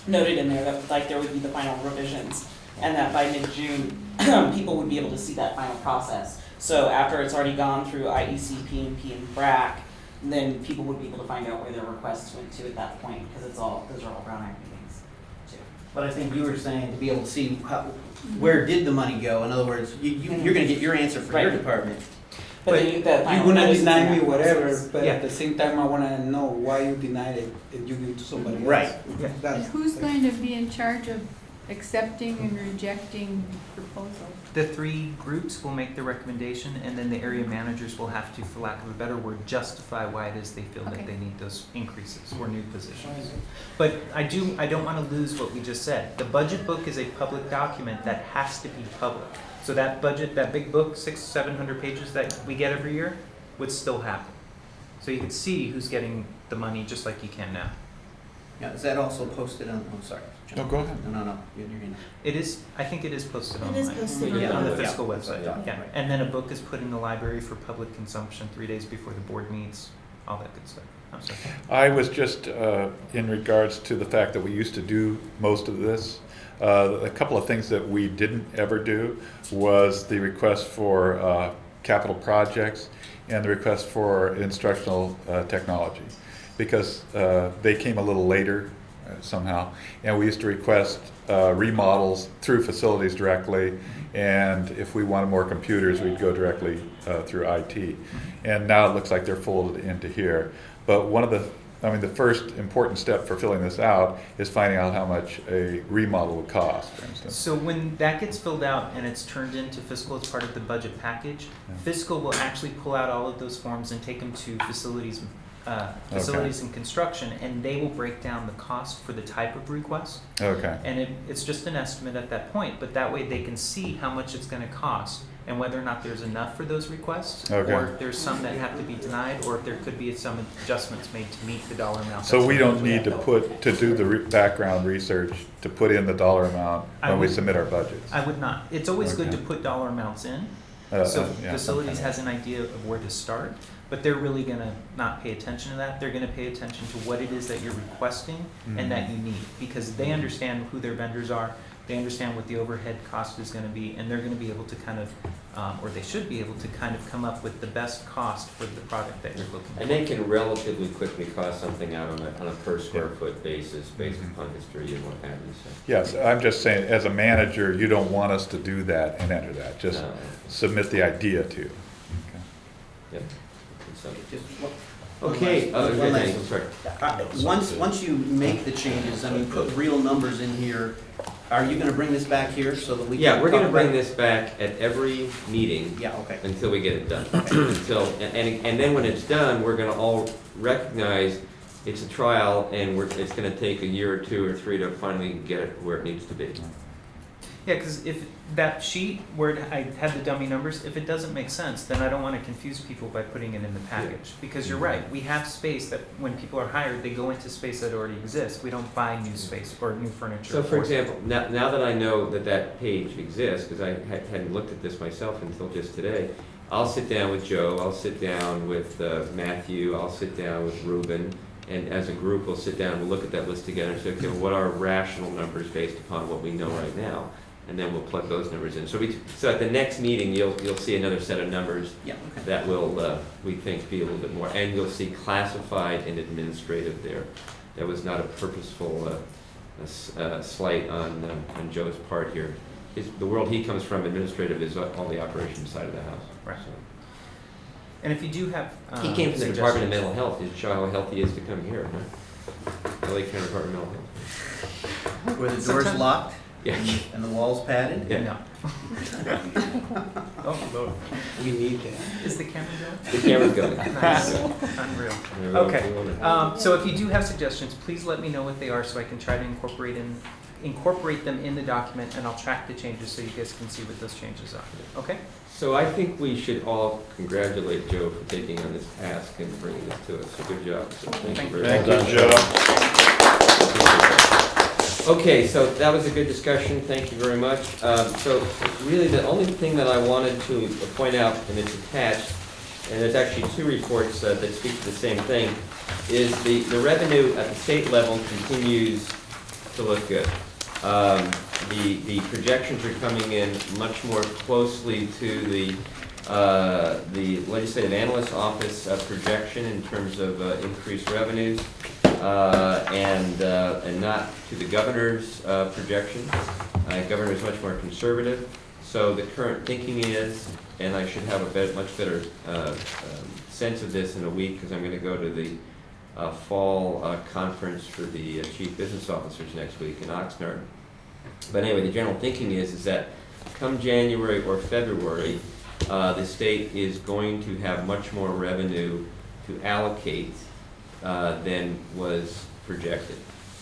[SPEAKER 10] noted in there that like there would be the final revisions, and that by mid-June, people would be able to see that final process. So after it's already gone through IEC, PMP, and Brac, then people would be able to find out where their requests went to at that point, because those are all Brown Act meetings too.
[SPEAKER 3] But I think you were saying to be able to see where did the money go? In other words, you're gonna get your answer for your
[SPEAKER 10] Right.
[SPEAKER 3] department.
[SPEAKER 10] But then the
[SPEAKER 13] You're
[SPEAKER 10] final
[SPEAKER 13] gonna
[SPEAKER 10] notice is in
[SPEAKER 13] deny
[SPEAKER 10] that
[SPEAKER 13] me whatever,
[SPEAKER 10] process.
[SPEAKER 13] but
[SPEAKER 5] Yeah.
[SPEAKER 13] at the same time, I wanna know why you denied it and you give it to somebody else.
[SPEAKER 3] Right.
[SPEAKER 5] Yeah.
[SPEAKER 6] And
[SPEAKER 13] That's-
[SPEAKER 6] who's going to be in charge of accepting and rejecting proposals?
[SPEAKER 5] The 3 groups will make the recommendation, and then the area managers will have to, for lack of a better word, justify why it is they feel that
[SPEAKER 7] Okay.
[SPEAKER 5] they need those increases or new positions. But I don't want to lose what we just said. The budget book is a public document that has to be public. So that budget, that big book, 600-700 pages that we get every year, would still happen. So you could see who's getting the money just like you can now.
[SPEAKER 3] Yeah, is that also posted on, oh, sorry. John.
[SPEAKER 8] No, go ahead.
[SPEAKER 3] No, you're in.
[SPEAKER 5] It is, I think it is posted
[SPEAKER 7] It
[SPEAKER 5] online.
[SPEAKER 7] is posted
[SPEAKER 5] Yeah, on the
[SPEAKER 3] online.
[SPEAKER 5] fiscal
[SPEAKER 3] Yeah.
[SPEAKER 5] website,
[SPEAKER 3] Yeah.
[SPEAKER 5] yeah. And then a book is put in the library for public consumption 3 days before the board meets, all that good stuff. I'm sorry.
[SPEAKER 8] I was just, in regards to the fact that we used to do most of this, a couple of things that we didn't ever do was the request for capital projects and the request for instructional technology, because they came a little later somehow, and we used to request remodels through facilities directly, and if we wanted more computers, we'd go directly through IT. And now it looks like they're folded into here. But one of the I mean, the first important step for filling this out is finding out how much a remodel would cost, for instance.
[SPEAKER 5] So when that gets filled out and it's turned into fiscal as part of the budget package,
[SPEAKER 8] Yeah.
[SPEAKER 5] fiscal will actually pull out all of those forms and take them to facilities and construction, and they will break down the cost for the type of request.
[SPEAKER 8] Okay.
[SPEAKER 5] And it's just an estimate at that point, but that way they can see how much it's gonna cost and whether or not there's enough for those requests.
[SPEAKER 8] Okay.
[SPEAKER 5] Or if there's some that have to be denied, or if there could be some adjustments made to meet the dollar amount.
[SPEAKER 8] So
[SPEAKER 5] that's
[SPEAKER 8] we don't
[SPEAKER 5] usually
[SPEAKER 8] need
[SPEAKER 5] at
[SPEAKER 8] to do the background research to put in the dollar amount
[SPEAKER 5] I
[SPEAKER 8] when we
[SPEAKER 5] would-
[SPEAKER 8] submit our budgets?
[SPEAKER 5] I would not. It's always good to
[SPEAKER 8] Okay.
[SPEAKER 5] put dollar amounts in,
[SPEAKER 8] Yeah,
[SPEAKER 5] so facilities
[SPEAKER 8] okay.
[SPEAKER 5] has an idea of where to start, but they're really gonna not pay attention to that. They're gonna pay attention to what it is that you're requesting and that you need, because they understand who their vendors are, they understand what the overhead cost is gonna be, and they're gonna be able to kind of, or they should be able to kind of come up with the best cost for the product that you're looking for.
[SPEAKER 1] And they can relatively quickly cost something out on a per square foot basis based upon history and what have you, so.
[SPEAKER 8] Yes, I'm just saying, as a manager, you don't want us to do that and enter that, just
[SPEAKER 1] No.
[SPEAKER 8] submit the idea to. Okay.
[SPEAKER 1] Yep. So-
[SPEAKER 3] Just
[SPEAKER 1] Okay,
[SPEAKER 3] one
[SPEAKER 1] okay,
[SPEAKER 3] last-
[SPEAKER 1] thanks, I'm sorry.
[SPEAKER 3] Once you make the changes, I mean, put real numbers in here, are you gonna bring this back here so that we can?
[SPEAKER 1] Yeah, we're gonna
[SPEAKER 3] talk
[SPEAKER 1] bring
[SPEAKER 3] about it?
[SPEAKER 1] this back at every meeting.
[SPEAKER 3] Yeah, okay.
[SPEAKER 1] Until we get it done. Until, and then when it's done, we're gonna all recognize it's a trial and it's gonna take a year or 2 or 3 to finally get it where it needs to be.
[SPEAKER 5] Yeah, because if that sheet where I had the dummy numbers, if it doesn't make sense, then I don't want to confuse people by putting it in the package. Because you're right, we have space that when people are hired, they go into space that already exists. We don't buy new space or new furniture.
[SPEAKER 1] So for
[SPEAKER 5] or-
[SPEAKER 1] example, now that I know that page exists, because I hadn't looked at this myself until just today, I'll sit down with Joe, I'll sit down with Matthew, I'll sit down with Ruben, and as a group, we'll sit down and we'll look at that list together and say, okay, what are rational numbers based upon what we know right now? And then we'll plug those numbers in. So at the next meeting, you'll see another set of numbers
[SPEAKER 3] Yeah, okay.
[SPEAKER 1] that will, we think, be a little bit more, and you'll see classified and administrative there. That was not a purposeful slight on Joe's part here. The world he comes from, administrative, is all the operations side of the house.
[SPEAKER 5] Right.
[SPEAKER 1] So.
[SPEAKER 5] And if you do have
[SPEAKER 1] He came from the Department of
[SPEAKER 5] suggestions-
[SPEAKER 1] Mental Health. You show how healthy he is to come here, huh? LA County Department of Mental Health.
[SPEAKER 3] Were the doors
[SPEAKER 5] Sometimes-
[SPEAKER 3] locked
[SPEAKER 1] Yeah.
[SPEAKER 3] and the walls padded?
[SPEAKER 1] Yeah.
[SPEAKER 5] No. Oh, Lord.
[SPEAKER 13] We need that.
[SPEAKER 5] Is the camera going?
[SPEAKER 1] The camera's going.
[SPEAKER 5] Nice. Unreal.
[SPEAKER 1] We wanna-
[SPEAKER 5] Okay.
[SPEAKER 1] we wanna-
[SPEAKER 5] So if you do have suggestions, please let me know what they are so I can try to incorporate them in the document, and I'll track the changes so you guys can see what those changes are. Okay?
[SPEAKER 1] So I think we should all congratulate Joe for taking on this task and bringing this to us. So good job. So thank you very much.
[SPEAKER 8] Thank you, Joe.
[SPEAKER 1] Okay, so that was a good discussion. Thank you very much. So really, the only thing that I wanted to point out, and it's attached, and there's actually 2 reports that speak to the same thing, is the revenue at the state level continues to look good. The projections are coming in much more closely to the legislative analyst office projection in terms of increased revenues, and not to the governor's projection. Governor is much more conservative. So the current thinking is, and I should have a much better sense of this in a week, because I'm going to go to the fall conference for the chief business officers next week in Oxnard. But anyway, the general thinking is that come January or February, the state is going to have much more revenue to allocate than was projected.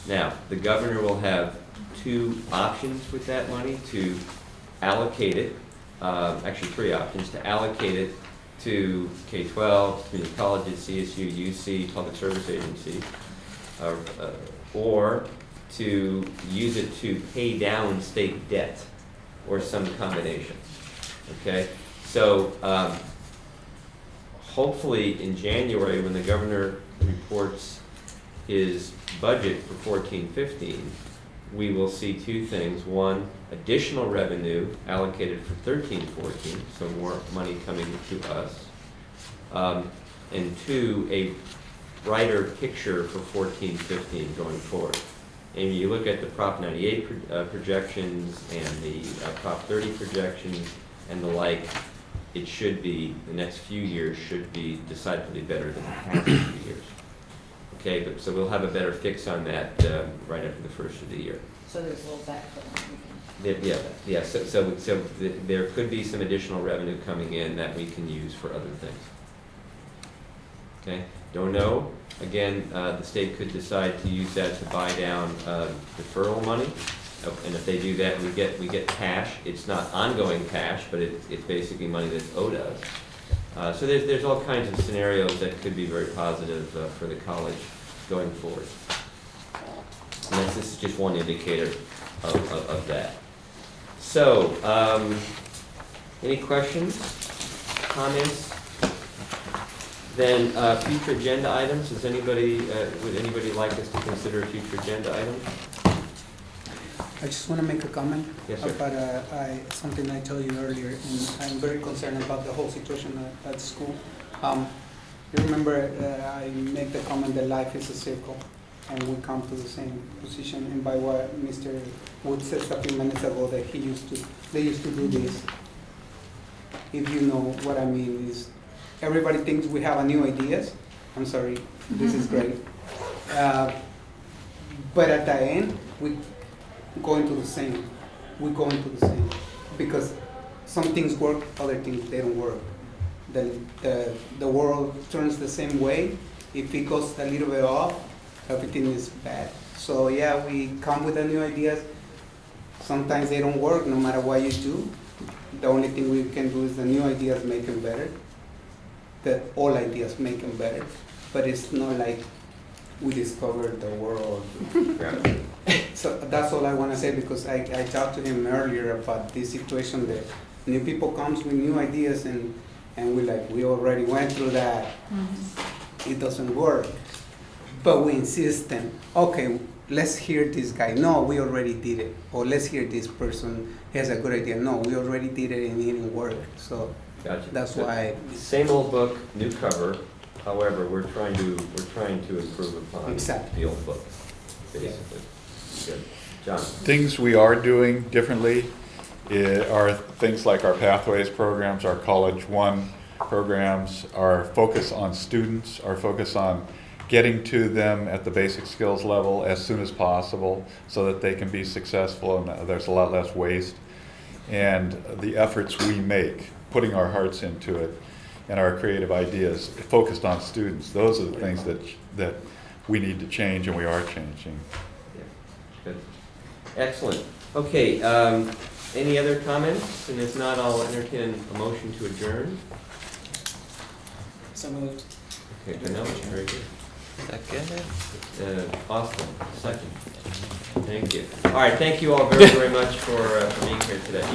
[SPEAKER 1] Now, the governor will have 2 options with that money to allocate it, actually 3 options, to allocate it to K-12, community colleges, CSU, UC, public service agencies, or to use it to pay down state debt, or some combination, okay? So hopefully in January, when the governor reports his budget for 14-15, we will see 2 things. 1, additional revenue allocated for 13-14, so more money coming to us. And 2, a brighter picture for 14-15 going forward. And you look at the Prop 98 projections and the Prop 30 projections and the like, it should be, the next few years should be decidedly better than the past few years. Okay, but, so we'll have a better fix on that right after the first of the year.
[SPEAKER 12] So there's a little backfill.
[SPEAKER 1] Yeah, so there could be some additional revenue coming in that we can use for other things. Okay, don't know. Again, the state could decide to use that to buy down deferral money. And if they do that, we get cash. It's not ongoing cash, but it's basically money that's owed us. So there's all kinds of scenarios that could be very positive for the college going forward. And this is just one indicator of that. So, any questions, comments? Then future agenda items. Does anybody would anybody like us to consider a future agenda item?
[SPEAKER 13] I just want to make a comment
[SPEAKER 1] Yes, sir.
[SPEAKER 13] about something I told you earlier, and I'm very concerned about the whole situation at school. You remember I made the comment that life is a circle, and we come to the same position. And by what Mr. Wood said a few minutes ago, that they used to do this. If you know what I mean, is everybody thinks we have a new ideas. I'm sorry, this is great. But at the end, we go into the same. We go into the same because some things work, other things they don't work. The world turns the same way. If it goes a little bit off, everything is bad. So yeah, we come with the new ideas. Sometimes they don't work, no matter what you do. The only thing we can do is the new ideas make them better. The old ideas make them better. But it's not like we discovered the world. So that's all I want to say, because I talked to him earlier about this situation that new people comes with new ideas and we already went through that. Mm-hmm. It doesn't work. But we insist and, okay, let's hear this guy. No, we already did it. Or let's hear this person, he has a good idea. No, we already did it and it didn't work. So
[SPEAKER 1] Gotcha.
[SPEAKER 13] That's why.
[SPEAKER 1] Same old book, new cover. However, we're trying to improve upon
[SPEAKER 13] Exactly.
[SPEAKER 1] the old book, basically. Good. John.
[SPEAKER 8] Things we are doing differently are things like our Pathways programs, our College One programs, our focus on students, our focus on getting to them at the basic skills level as soon as possible so that they can be successful and there's a lot less waste. And the efforts we make, putting our hearts into it, and our creative ideas focused on students, those are the things that we need to change, and we are changing.
[SPEAKER 1] Yeah. Good. Excellent. Okay, any other comments? And if not, I'll entertain a motion to adjourn.
[SPEAKER 10] So moved.
[SPEAKER 1] Okay, Janelle, very good.
[SPEAKER 9] Second.
[SPEAKER 1] Austin, second. Thank you. All right, thank you all very, very much for being here today.